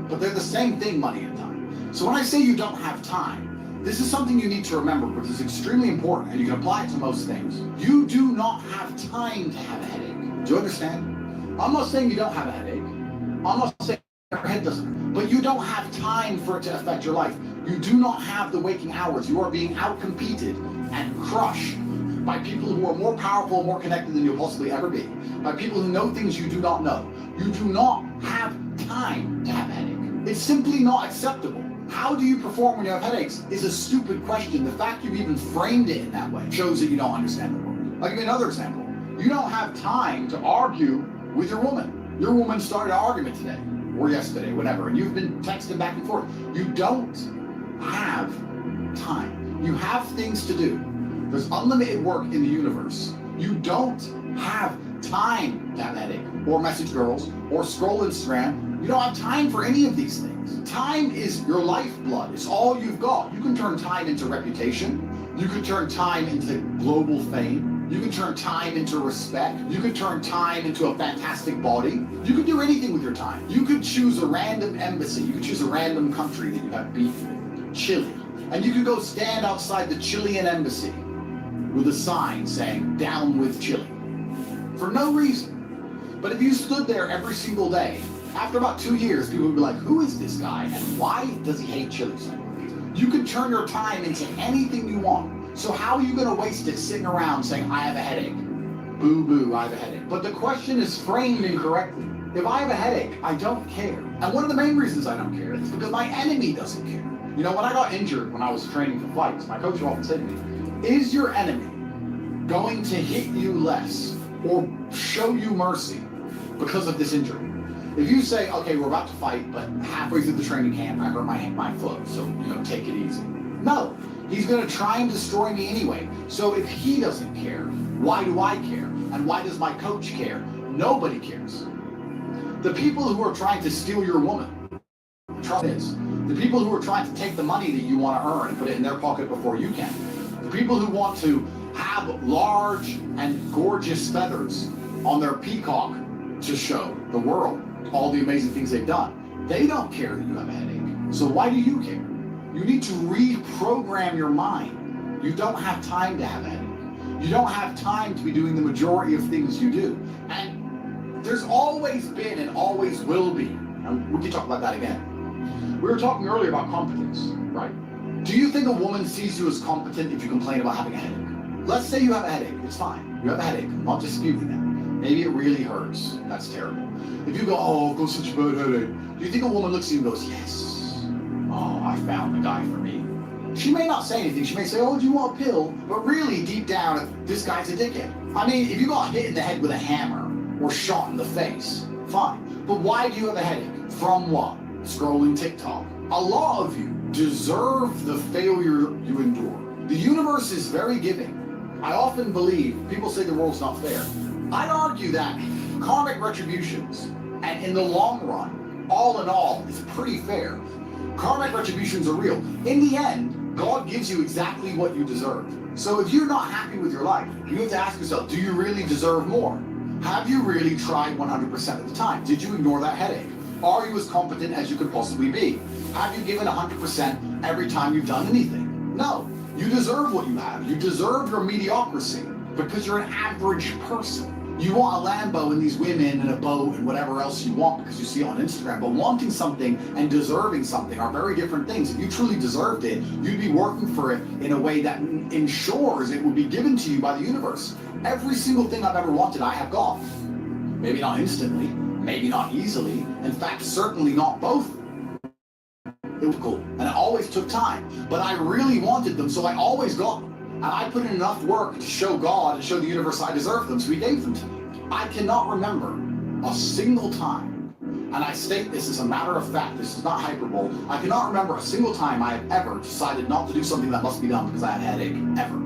But they're the same thing, money and time. So when I say you don't have time, this is something you need to remember, because it's extremely important, and you can apply it to most things. You do not have time to have a headache. Do you understand? I'm not saying you don't have a headache. I'm not saying your head doesn't. But you don't have time for it to affect your life. You do not have the waking hours. You are being outcompeted and crushed by people who are more powerful and more connected than you'll possibly ever be. By people who know things you do not know. You do not have time to have a headache. It's simply not acceptable. How do you perform when you have headaches is a stupid question. The fact you've even framed it in that way shows that you don't understand the world. I'll give you another example. You don't have time to argue with your woman. Your woman started an argument today, or yesterday, whatever, and you've been texting back and forth. You don't have time. You have things to do. There's unlimited work in the universe. You don't have time to have a headache, or message girls, or scroll Instagram. You don't have time for any of these things. Time is your lifeblood. It's all you've got. You can turn time into reputation. You can turn time into global fame. You can turn time into respect. You could turn time into a fantastic body. You could do anything with your time. You could choose a random embassy. You could choose a random country that you have beef with. Chile. And you could go stand outside the Chilean embassy with a sign saying, "Down with Chile." For no reason. But if you stood there every single day After about 2 years, people would be like, who is this guy and why does he hate chili so much? You can turn your time into anything you want. So how are you going to waste it sitting around saying, I have a headache? Boo boo, I have a headache. But the question is framed incorrectly. If I have a headache, I don't care. And one of the main reasons I don't care is because my enemy doesn't care. You know, when I got injured when I was training for fights, my coach often said to me, is your enemy going to hit you less or show you mercy because of this injury? If you say, okay, we're about to fight, but halfway through the training camp, I hurt my foot, so, take it easy. No, he's going to try and destroy me anyway. So if he doesn't care, why do I care? And why does my coach care? Nobody cares. The people who are trying to steal your woman, trust is, the people who are trying to take the money that you want to earn and put it in their pocket before you can, the people who want to have large and gorgeous feathers on their peacock to show the world all the amazing things they've done, they don't care that you have a headache. So why do you care? You need to reprogram your mind. You don't have time to have a headache. You don't have time to be doing the majority of things you do. And there's always been and always will be, and we can talk about that again. We were talking earlier about competence, right? Do you think a woman sees you as competent if you complain about having a headache? Let's say you have a headache, it's fine. You have a headache, I'm not disputing that. Maybe it really hurts, that's terrible. If you go, oh, I've got such a bad headache, do you think a woman looks at you and goes, yes, oh, I found the guy for me? She may not say anything, she may say, oh, do you want a pill? But really, deep down, this guy's a dickhead. I mean, if you got hit in the head with a hammer or shot in the face, fine. But why do you have a headache? From what? Scrolling TikTok. A lot of you deserve the failure you endure. The universe is very giving. I often believe, people say the world's not fair. I'd argue that karmic retributions, and in the long run, all in all, is pretty fair. Karmic retributions are real. In the end, God gives you exactly what you deserve. So if you're not happy with your life, you have to ask yourself, do you really deserve more? Have you really tried 100% of the time? Did you ignore that headache? Are you as competent as you could possibly be? Have you given 100% every time you've done anything? No. You deserve what you have. You deserve your mediocrity because you're an average person. You want a Lambo and these women and a boat and whatever else you want because you see it on Instagram. But wanting something and deserving something are very different things. If you truly deserved it, you'd be working for it in a way that ensures it would be given to you by the universe. Every single thing I've ever wanted, I have got. Maybe not instantly, maybe not easily. In fact, certainly not both. It was cool. And it always took time. But I really wanted them, so I always got them. And I put in enough work to show God and show the universe I deserve them, so he gave them to me. I cannot remember a single time, and I state this as a matter of fact, this is not hyperbole, I cannot remember a single time I have ever decided not to do something that must be done because I had a headache. Ever.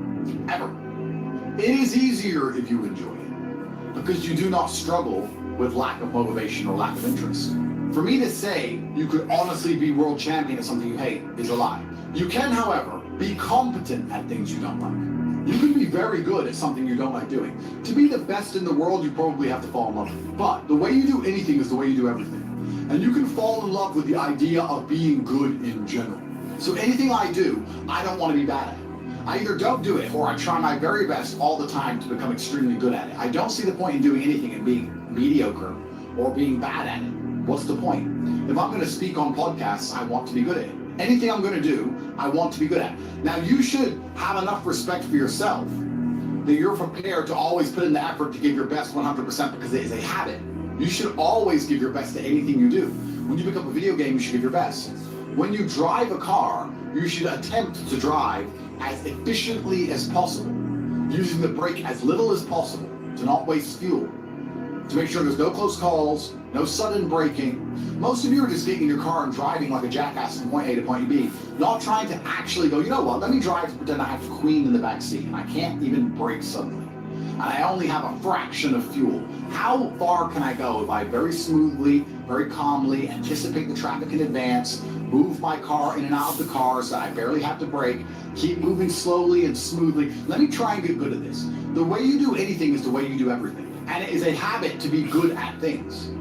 Ever. It is easier if you enjoy it, because you do not struggle with lack of motivation or lack of interest. For me to say you could honestly be world champion at something you hate is a lie. You can, however, be competent at things you don't like. You can be very good at something you don't like doing. To be the best in the world, you probably have to fall in love with it. But the way you do anything is the way you do everything. And you can fall in love with the idea of being good in general. So anything I do, I don't want to be bad at it. I either don't do it or I try my very best all the time to become extremely good at it. I don't see the point in doing anything and being mediocre or being bad at it. What's the point? If I'm going to speak on podcasts, I want to be good at it. Anything I'm going to do, I want to be good at. Now, you should have enough respect for yourself that you're prepared to always put in the effort to give your best 100% because it is a habit. You should always give your best to anything you do. When you pick up a video game, you should give your best. When you drive a car, you should attempt to drive as efficiently as possible, using the brake as little as possible to not waste fuel, to make sure there's no close calls, no sudden braking. Most of you are just getting in your car and driving like a jackass from point A to point B, not trying to actually go, you know what, let me drive and pretend I have the queen in the back seat and I can't even brake suddenly. And I only have a fraction of fuel. How far can I go if I very smoothly, very calmly anticipate the traffic in advance, move my car in and out of the car so I barely have to brake, keep moving slowly and smoothly. Let me try and get good at this. The way you do anything is the way you do everything. And it is a habit to be good at things.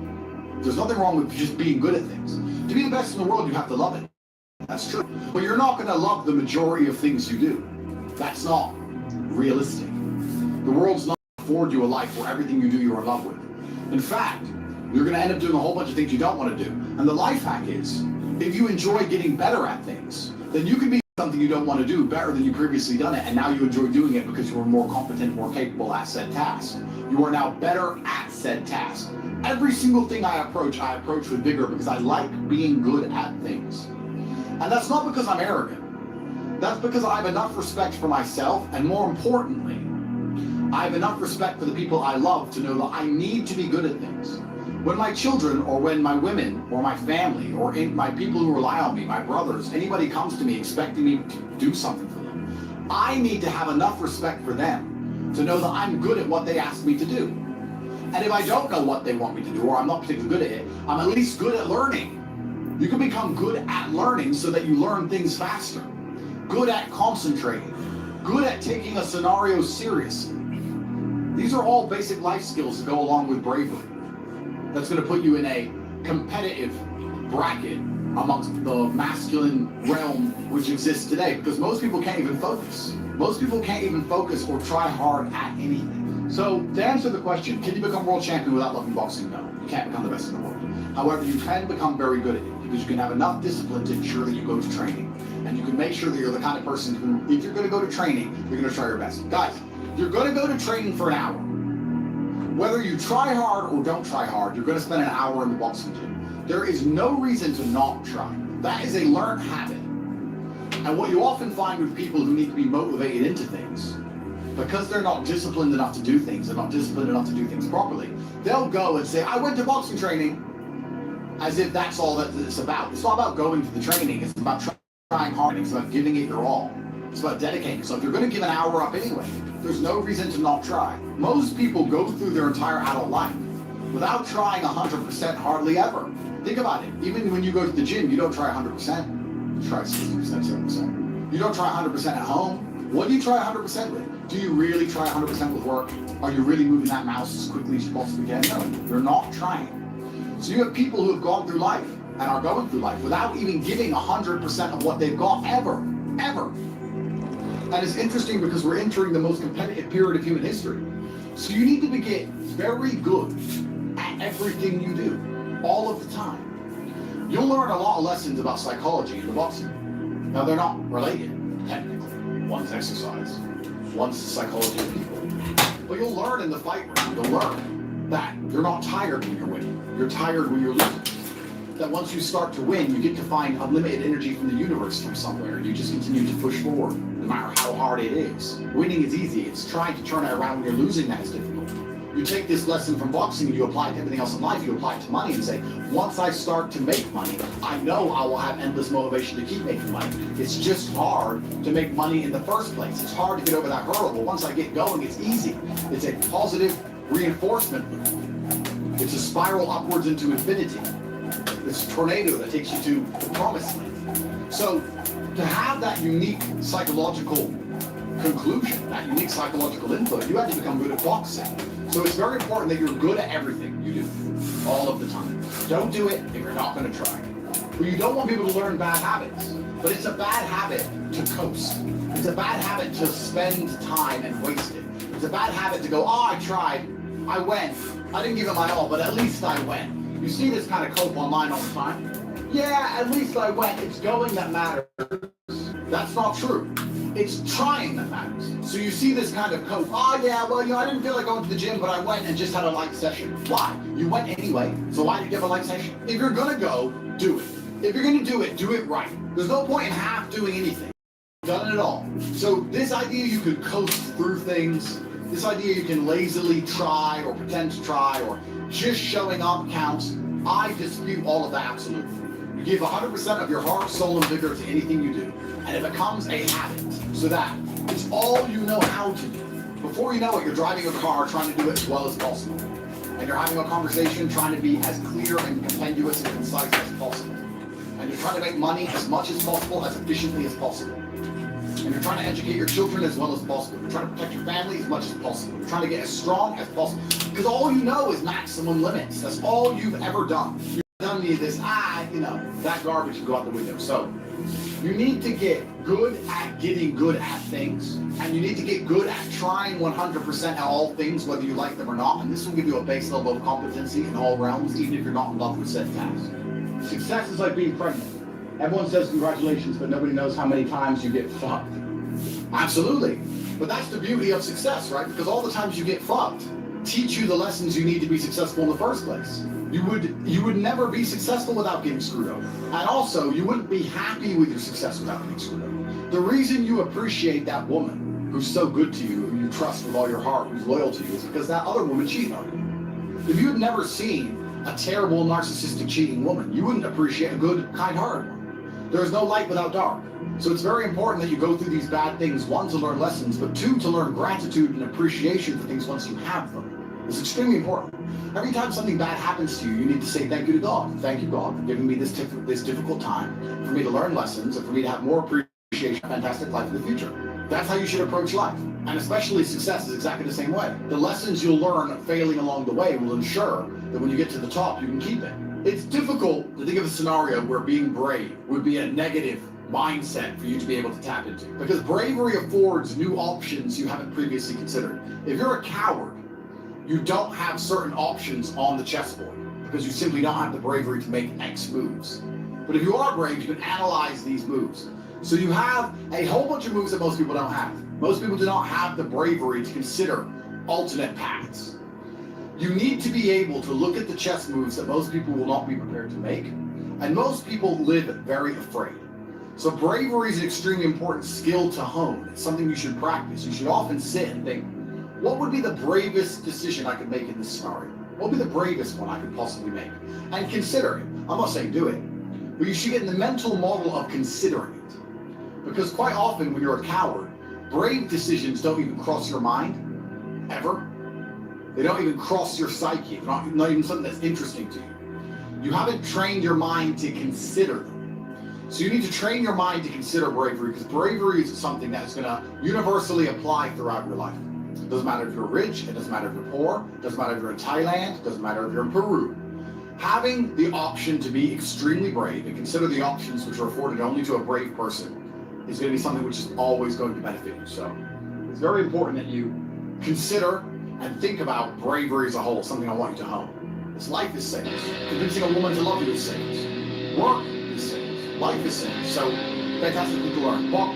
There's nothing wrong with just being good at things. To be the best in the world, you have to love it. That's true. But you're not going to love the majority of things you do. That's not realistic. The world's not going to afford you a life where everything you do you're in love with. In fact, You're going to end up doing a whole bunch of things you don't want to do. And the life hack is, if you enjoy getting better at things, then you can be something you don't want to do better than you previously done it, and now you enjoy doing it because you were more competent, more capable at said task. You are now better at said task. Every single thing I approach with vigor because I like being good at things. And that's not because I'm arrogant. That's because I have enough respect for myself, and more importantly, I have enough respect for the people I love to know that I need to be good at things. When my children, or when my women, or my family, or my people who rely on me, my brothers, anybody comes to me expecting me to do something for them, I need to have enough respect for them to know that I'm good at what they ask me to do. And if I don't know what they want me to do, or I'm not particularly good at it, I'm at least good at learning. You can become good at learning so that you learn things faster. Good at concentrating. Good at taking a scenario seriously. These are all basic life skills that go along with bravery. That's going to put you in a competitive bracket amongst the masculine realm which exists today, because most people can't even focus. Most people can't even focus or try hard at anything. So to answer the question, can you become world champion without loving boxing? No, you can't become the best in the world. However, you can become very good at it because you can have enough discipline to ensure that you go to training. And you can make sure that you're the kind of person who, if you're going to go to training, you're going to try your best. Guys, you're going to go to training for an hour. Whether you try hard or don't try hard, you're going to spend an hour in the boxing gym. There is no reason to not try. That is a learned habit. And what you often find with people who need to be motivated into things, because they're not disciplined enough to do things, they're not disciplined enough to do things properly, they'll go and say, I went to boxing training, as if that's all that it's about. It's not about going to the training, it's about trying hard, it's about giving it your all. It's about dedicating yourself. You're going to give an hour up anyway. There's no reason to not try. Most people go through their entire adult life without trying 100% hardly ever. Think about it. Even when you go to the gym, you don't try 100%. You try 60%, 70%. You don't try 100% at home. What do you try 100% with? Do you really try 100% with work? Are you really moving that mouse as quickly as you possibly can? No, you're not trying. So you have people who have gone through life and are going through life without even giving 100% of what they've got ever. And it's interesting because we're entering the most competitive period of human history. So you need to get very good at everything you do, all of the time. You'll learn a lot of lessons about psychology in the boxing. Now, they're not related, technically. One's exercise, one's the psychology of people. But you'll learn in the fight room, you'll learn that you're not tired when you're winning. You're tired when you're losing. That once you start to win, you get to find unlimited energy from the universe from somewhere. You just continue to push forward, no matter how hard it is. Winning is easy. It's trying to turn it around when you're losing that is difficult. You take this lesson from boxing and you apply it to everything else in life. You apply it to money and say, once I start to make money, I know I will have endless motivation to keep making money. It's just hard to make money in the first place. It's hard to get over that hurdle, but once I get going, it's easy. It's a positive reinforcement loop. It's a spiral upwards into infinity. It's a tornado that takes you to the promised land. So to have that unique psychological conclusion, that unique psychological input, you have to become good at boxing. So it's very important that you're good at everything you do, all of the time. Don't do it if you're not going to try. But you don't want people to learn bad habits. But it's a bad habit to coast. It's a bad habit to spend time and waste it. It's a bad habit to go, oh, I tried, I went, I didn't give it my all, but at least I went. You see this kind of cope online all the time. Yeah, at least I went. It's going that matters. That's not true. It's trying that matters. So you see this kind of cope. Oh yeah, well, I didn't feel like going to the gym, but I went and just had a light session. Why? You went anyway, so why did you have a light session? If you're gonna go, do it. If you're gonna do it right. There's no point in half doing anything. Done it all. So this idea you could coast through things, this idea you can lazily try or pretend to try or just showing up counts, I dispute all of that absolutely. You give 100% of your heart, soul, and vigor to anything you do, and it becomes a habit, so that it's all you know how to do. Before you know it, you're driving a car trying to do it as well as possible. And you're having a conversation trying to be as clear and compendious and concise as possible. And you're trying to make money as much as possible, as efficiently as possible. And you're trying to educate your children as well as possible. You're trying to protect your family as much as possible. You're trying to get as strong as possible. Because all you know is maximum limits. That's all you've ever done. You've done telling you this, that garbage can go out the window. So you need to get good at getting good at things, and you need to get good at trying 100% at all things, whether you like them or not. And this will give you a base level of competency in all realms, even if you're not in love with said task. Success is like being pregnant. Everyone says congratulations, but nobody knows how many times you get fucked. Absolutely. But that's the beauty of success, right? Because all the times you get fucked teach you the lessons you need to be successful in the first place. You would never be successful without getting screwed over. And also, you wouldn't be happy with your success without getting screwed over. The reason you appreciate that woman who's so good to you, who you trust with all your heart, who's loyal to you, is because that other woman cheated on you. If you had never seen a terrible, narcissistic, cheating woman, you wouldn't appreciate a good, kind-hearted one. There's no light without dark. So it's very important that you go through these bad things, one, to learn lessons, but two, to learn gratitude and appreciation for things once you have them. It's extremely important. Every time something bad happens to you, you need to say thank you to God. Thank you, God, for giving me this difficult time, for me to learn lessons, and for me to have more appreciation, fantastic life in the future. That's how you should approach life. And especially success is exactly the same way. The lessons you'll learn failing along the way will ensure that when you get to the top, you can keep it. It's difficult to think of a scenario where being brave would be a negative mindset for you to be able to tap into. Because bravery affords new options you haven't previously considered. If you're a coward, you don't have certain options on the chessboard because you simply don't have the bravery to make X moves. But if you are brave, you can analyze these moves. So you have a whole bunch of moves that most people don't have. Most people do not have the bravery to consider alternate paths. You need to be able to look at the chess moves that most people will not be prepared to make, and most people live very afraid. So bravery is an extremely important skill to hone. It's something you should practice. You should often sit and think, what would be the bravest decision I could make in this scenario? What would be the bravest one I could possibly make? And consider it. I'm not saying do it, but you should get in the mental model of considering it. Because quite often when you're a coward, brave decisions don't even cross your mind, ever. They don't even cross your psyche, not even something that's interesting to you. You haven't trained your mind to consider them. So you need to train your mind to consider bravery, because bravery is something that's going to universally apply throughout your life. It doesn't matter if you're rich, it doesn't matter if you're poor, it doesn't matter if you're in Thailand, it doesn't matter if you're in Peru. Having the option to be extremely brave and consider the options which are afforded only to a brave person is going to be something which is always going to benefit you. So it's very important that you consider and think about bravery as a whole, something I want you to hone. This life is sales. Convincing a woman to love you is sales. Work is sales. Life is sales. So fantastic thing to learn. Well,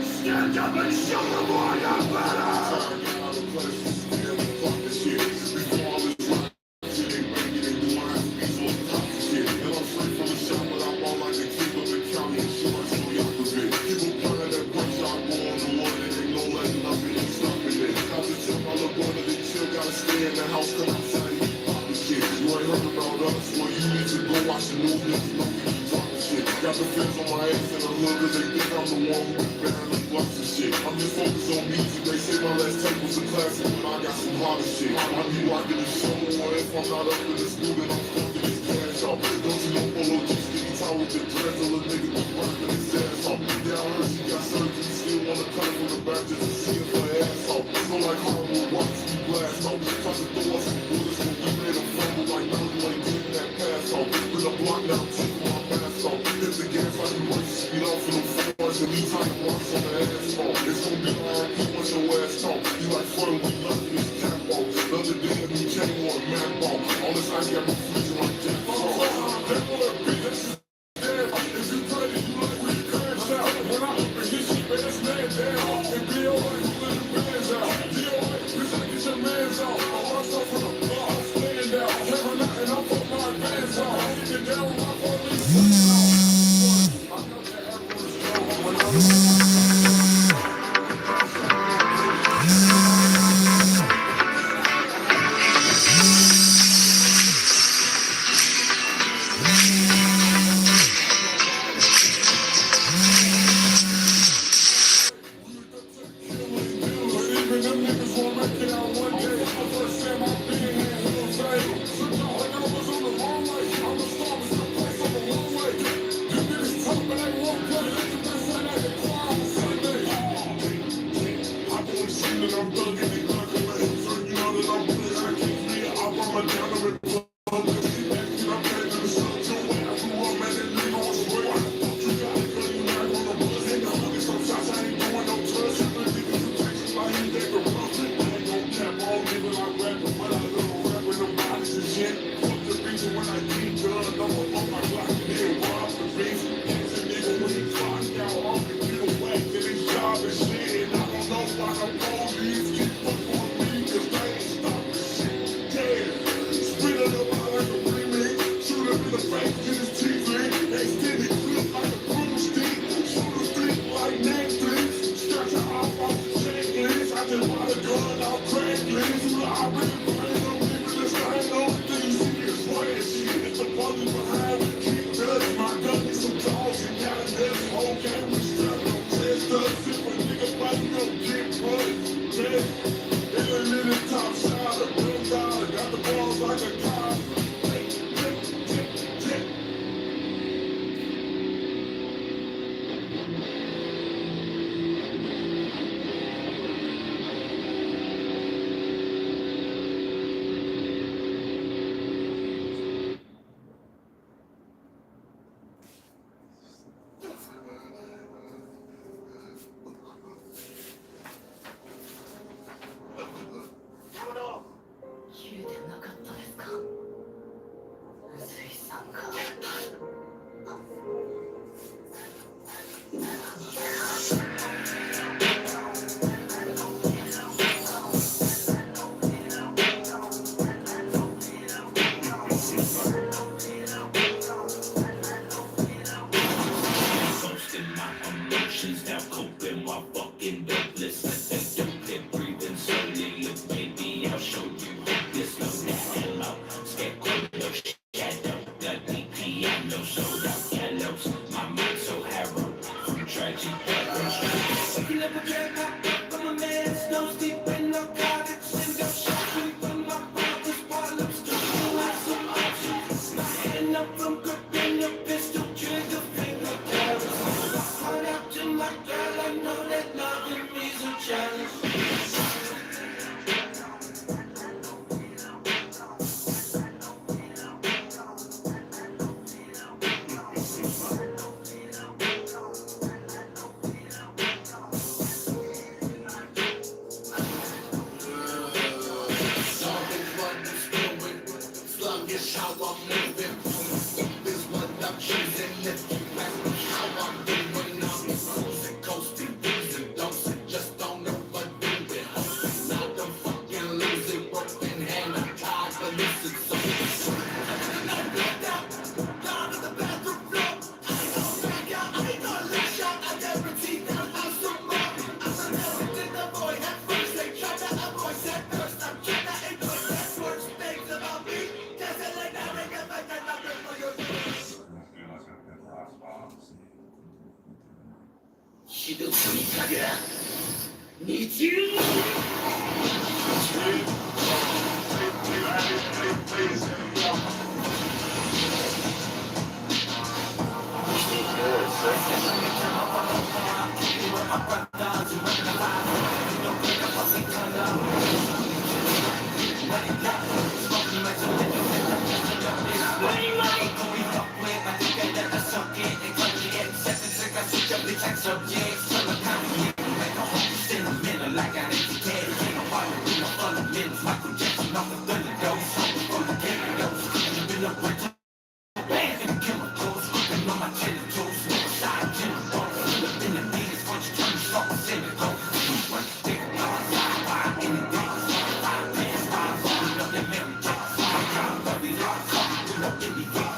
stand up and show them why you're better. Got the fans on my ass and the hood cause they think I'm the one who be bearing the blocks and shit. I'm just focused on music, they say my last tape was a classic, but I got some hotter shit. I be rocking the show, or if I'm not up in the studio, I'm fucking his cash off. Don't you know Polo Juice getting tired with the dreads, or a nigga be rocking his ass off. Yeah, I heard she got surgery, still wanna cut it from the back just to see if her ass off. So like Hollywood watch we blast off. Try to throw us some bullets, but we made them fumble like nothing like getting that pass off. With a block now, take my pass off. Hit the gas like we race, speed off in the force, and we trying to watch on the asphalt. It's gonna be hard, he wants your ass talk. He like fun, we love this tap ball. The other day, a new chain on a map ball. All this ice got me freezing like Jack Paul. They wanna be this damn. If you try to, you like we crash out. When I up and hit shit, man, man down. And be alright, you let the bands out. Be alright, bitch, I get your mans out. I watch out from the block, I'm stand out. Never not, and I'm put my advance out. Get down with my police. show you this no hello. Scarecrow, no shadow, the deep piano, sold out yellows. My mind so harrowed from tragic backgrounds. Picking up a jackpot from a man's nose deep in narcotics. Window shopping from my father's wallet. Looking like some options. My hand up from gripping a pistol trigger finger carrots. My heart out to my girl. I know that loving me's a challenge. Sluggish how I'm moving. Is what I'm choosing. If you ask me how I'm doing, I'm cruising, coasting, losing, dosing, just don't overdo it. Hoping not to fucking lose it. Broken hand, I'm tired, but listen, so I'm blacked out. Down to the bathroom floor. I ain't gonna back out. I ain't gonna lash out. I guarantee that I'm some more. I'm never in the void. At first they tried to avoid that first. I'm trying to ignore that worst things about me. Shield Kage, Nichiru! Subjects, sentimental like I ain't together. Ain't no harder, no fundamentals. Michael Jackson off the Thunderdome, something from the Carrios. Been up with bad and chemicals, cooking on my genitals. Side general, full of enemies. Once you turn the salt, cynical. One stick, fire, anything. Fire, pass, fire, rolling up that Mary Jane. Fire, love it, all come, pull up in the game.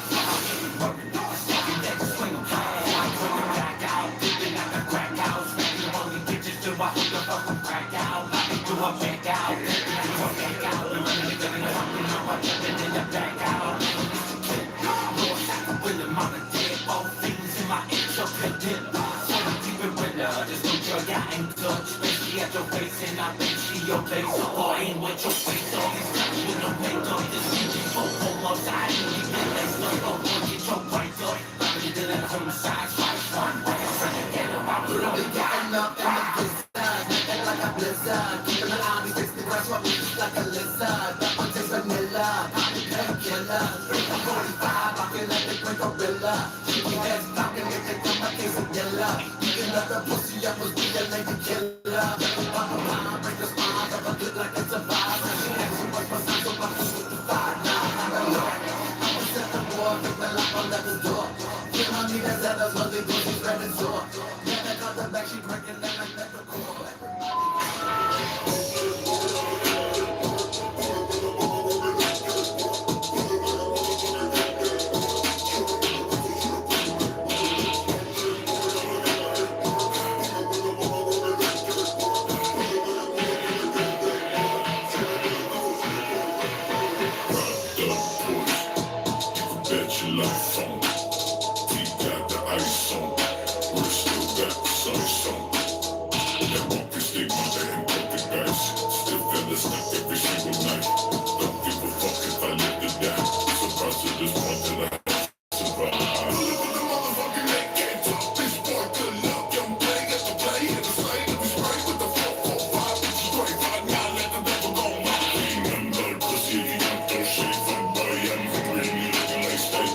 And I think she your face, so I ain't with your face. All these guys with no makeup, this music so almost I ain't even laced up. Don't want to get your price up. I'm gonna do that homicide, fight one way. I'm trying to get them out. Really getting up in the blizzard, nothing like a blizzard. Keeping the army, fix the rest of me just like a lizard. That one tastes vanilla, poppy painkiller. Drink a 45, I feel like the Great Gorilla. Shooting heads, talking, if they come, my case of yellow. Picking up the pussy, I was be a lady killer. Break the spine, I look like it's a vibe. She asks you what's my sign, so my food with the fire. Now I'm a lord. I'ma set the war, pick the lock on the door. Get my niggas at us, but they do these red and sore. Never got the back, she breaking down like that core. Life on, we got the ice on, we're still got the sun on. That one can stick my head and cut the dice. Still feel the stuff every single night. Don't give a fuck if I live to die. Surprised to this point till I survive. Look at the motherfucking they can't talk. This boy good luck, young play at the play in the slate. If we spray with the 445, it's straight right now. Let the devil go my remember pussy, you don't throw shit from boy. I'm really looking like steak.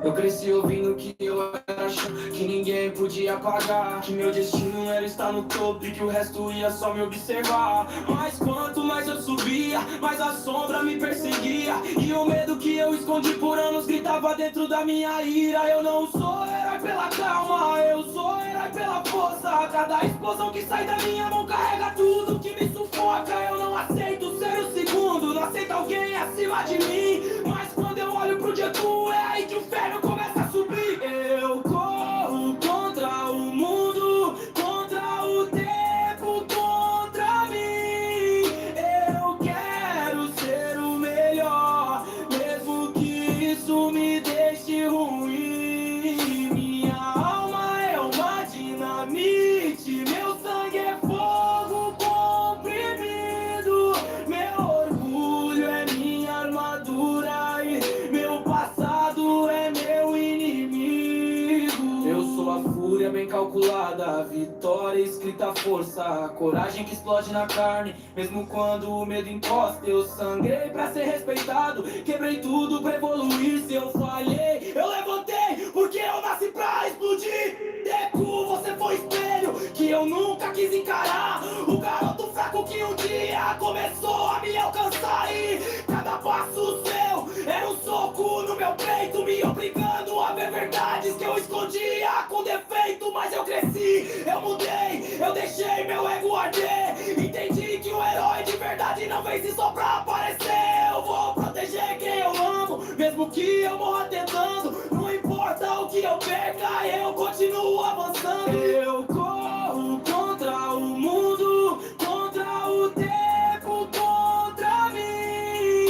Eu cresci ouvindo que eu era chão, que ninguém podia apagar, que meu destino era estar no topo e que o resto ia só me observar. Mas quanto mais eu subia, mais a sombra me perseguia, e o medo que eu escondi por anos gritava dentro da minha ira. Eu não sou herói pela calma, eu sou herói pela força. Cada explosão que sai da minha mão carrega tudo que me sufoca. Eu não aceito ser o segundo, não aceito alguém acima de mim. Mas quando eu olho pro dia cru, é aí que o inferno começa a subir. Eu corro contra o mundo, contra o tempo, contra mim. Eu quero ser o melhor, mesmo que isso me deixe ruim. Minha alma é uma dinamite, meu sangue é fogo comprimido. Meu orgulho é minha armadura e meu passado é meu inimigo. Eu sou a fúria bem calculada, a vitória escrita à força, a coragem que explode na carne, mesmo quando o medo encosta. Eu sangrei pra ser respeitado, quebrei tudo pra evoluir. Se eu falhei, eu levantei, porque eu nasci pra explodir. Deku, você foi espelho que eu nunca quis encarar, o garoto fraco que um dia começou a me alcançar. E cada passo seu era um soco no meu peito, me obrigando a ver verdades que eu escondia com defeito. Mas eu cresci, eu mudei, eu deixei meu ego arder. Entendi que o herói de verdade não vence só pra aparecer. Eu vou proteger quem eu amo, mesmo que eu morra tentando. Não importa o que eu perca, eu continuo avançando. Eu corro contra o mundo, contra o tempo, contra mim.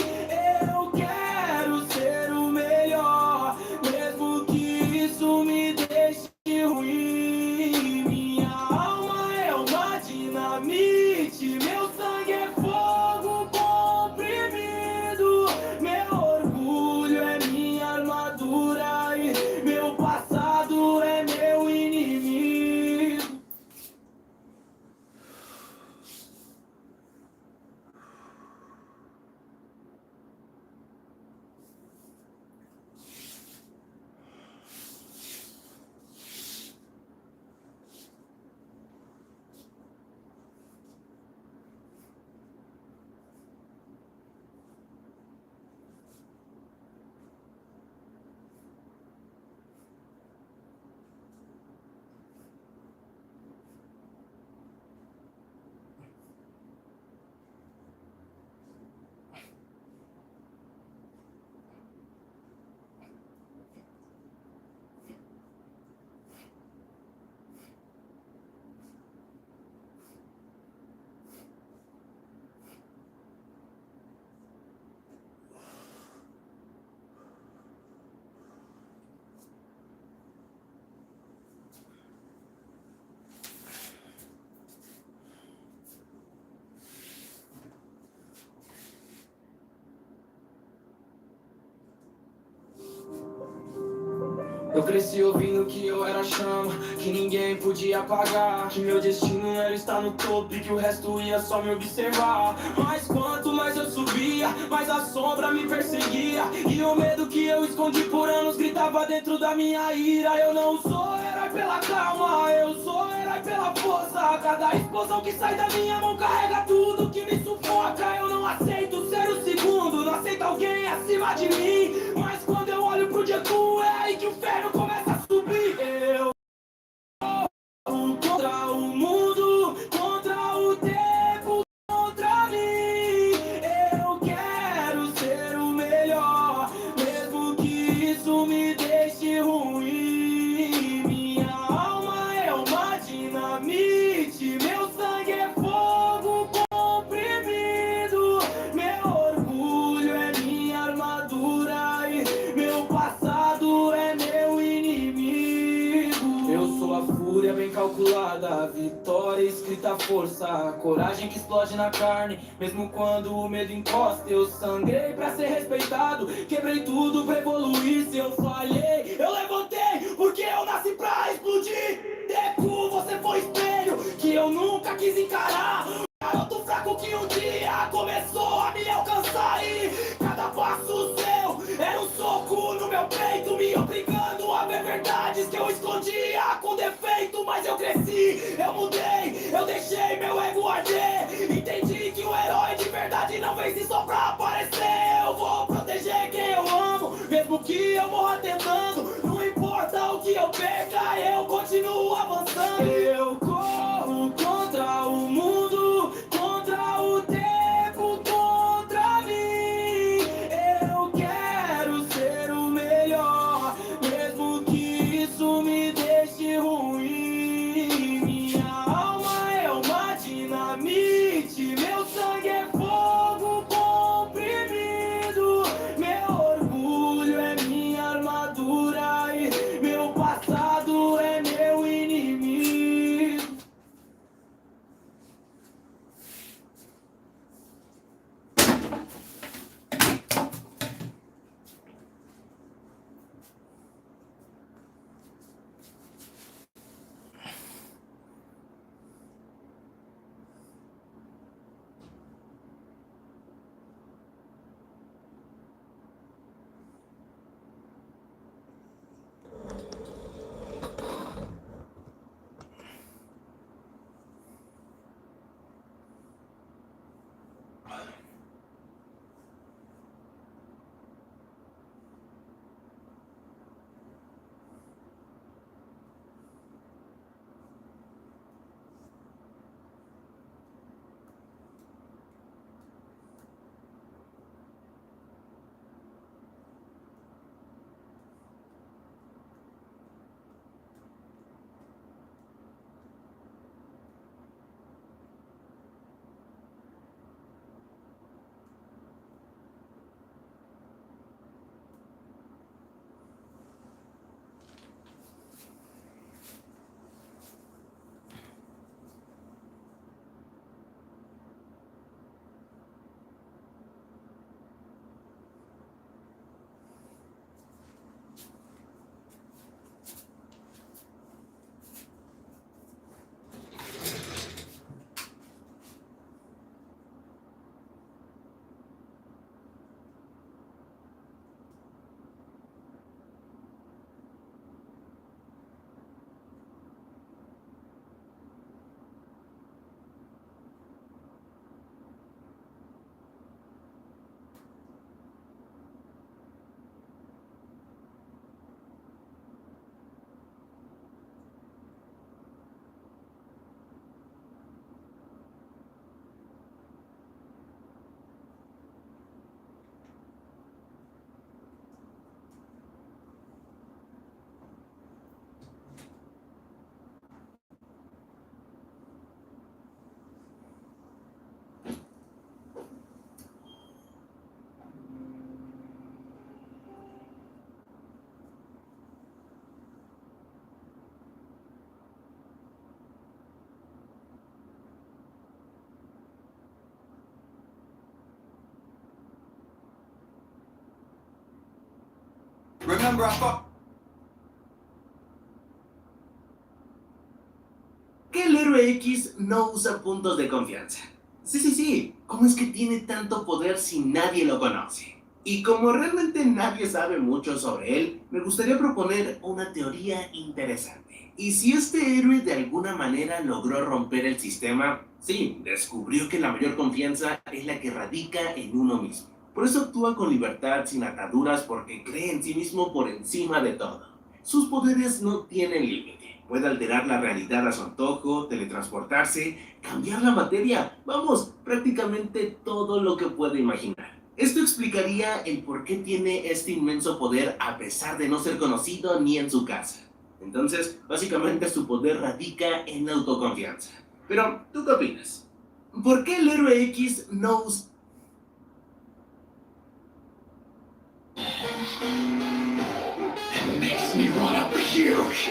Eu quero ser o melhor, mesmo que isso me deixe ruim. Minha alma é uma dinamite, meu sangue é fogo comprimido. Meu orgulho é minha armadura e meu passado é meu inimigo. Eu cresci ouvindo que eu era chama, que ninguém podia apagar, que meu destino era estar no topo e que o resto ia só me observar. Mas quanto mais eu subia, mais a sombra me perseguia, e o medo que eu escondi por anos gritava dentro da minha ira. Eu não sou herói pela calma, eu sou herói pela força. Cada explosão que sai da minha mão carrega tudo que me sufoca. Eu não aceito ser o segundo, não aceito alguém acima de mim. Mas quando eu olho pro dia cru, é aí que o inferno começa a subir. Eu corro contra o mundo, contra o tempo, contra mim. Eu quero ser o melhor, mesmo que isso me deixe ruim. Minha alma é uma dinamite, meu sangue é fogo comprimido. Meu orgulho é minha armadura e meu passado é meu inimigo. Eu sou a fúria bem calculada, a vitória escrita à força, a coragem que explode na carne, mesmo quando o medo encosta. Eu sangrei pra ser respeitado, quebrei tudo pra evoluir. Se eu falhei, eu levantei, porque eu nasci pra explodir. Deku, você foi espelho que eu nunca quis encarar, garoto fraco que um dia começou a me alcançar. E cada passo seu era um soco no meu peito, me obrigando aqui, eu mudei, eu deixei meu ego arder. Entendi que o herói de verdade não vence só pra aparecer. Eu vou proteger quem eu amo, mesmo que eu morra tentando. Não importa o que eu perca, eu continuo avançando. Eu corro contra o mundo, contra o tempo, contra mim. Eu quero ser o melhor, mesmo que isso me deixe ruim. Minha alma é uma dinamite, meu sangue é fogo comprimido. Meu orgulho é minha armadura e meu passado é meu inimigo. Remember, I thought. Que el héroe X no usa puntos de confianza. Sí. ¿Cómo es que tiene tanto poder si nadie lo conoce? Y como realmente nadie sabe mucho sobre él, me gustaría proponer una teoría interesante. ¿Y si este héroe de alguna manera logró romper el sistema? Sí, descubrió que la mayor confianza es la que radica en uno mismo. Por eso actúa con libertad, sin ataduras, porque cree en sí mismo por encima de todo. Sus poderes no tienen límite. Puede alterar la realidad a su antojo, teletransportarse, cambiar la materia. Vamos, prácticamente todo lo que puede imaginar. Esto explicaría el por qué tiene este inmenso poder a pesar de no ser conocido ni en su casa. Entonces, básicamente su poder radica en la autoconfianza. Pero, ¿tú qué opinas? ¿Por qué el héroe X no usa... It makes me want to puke.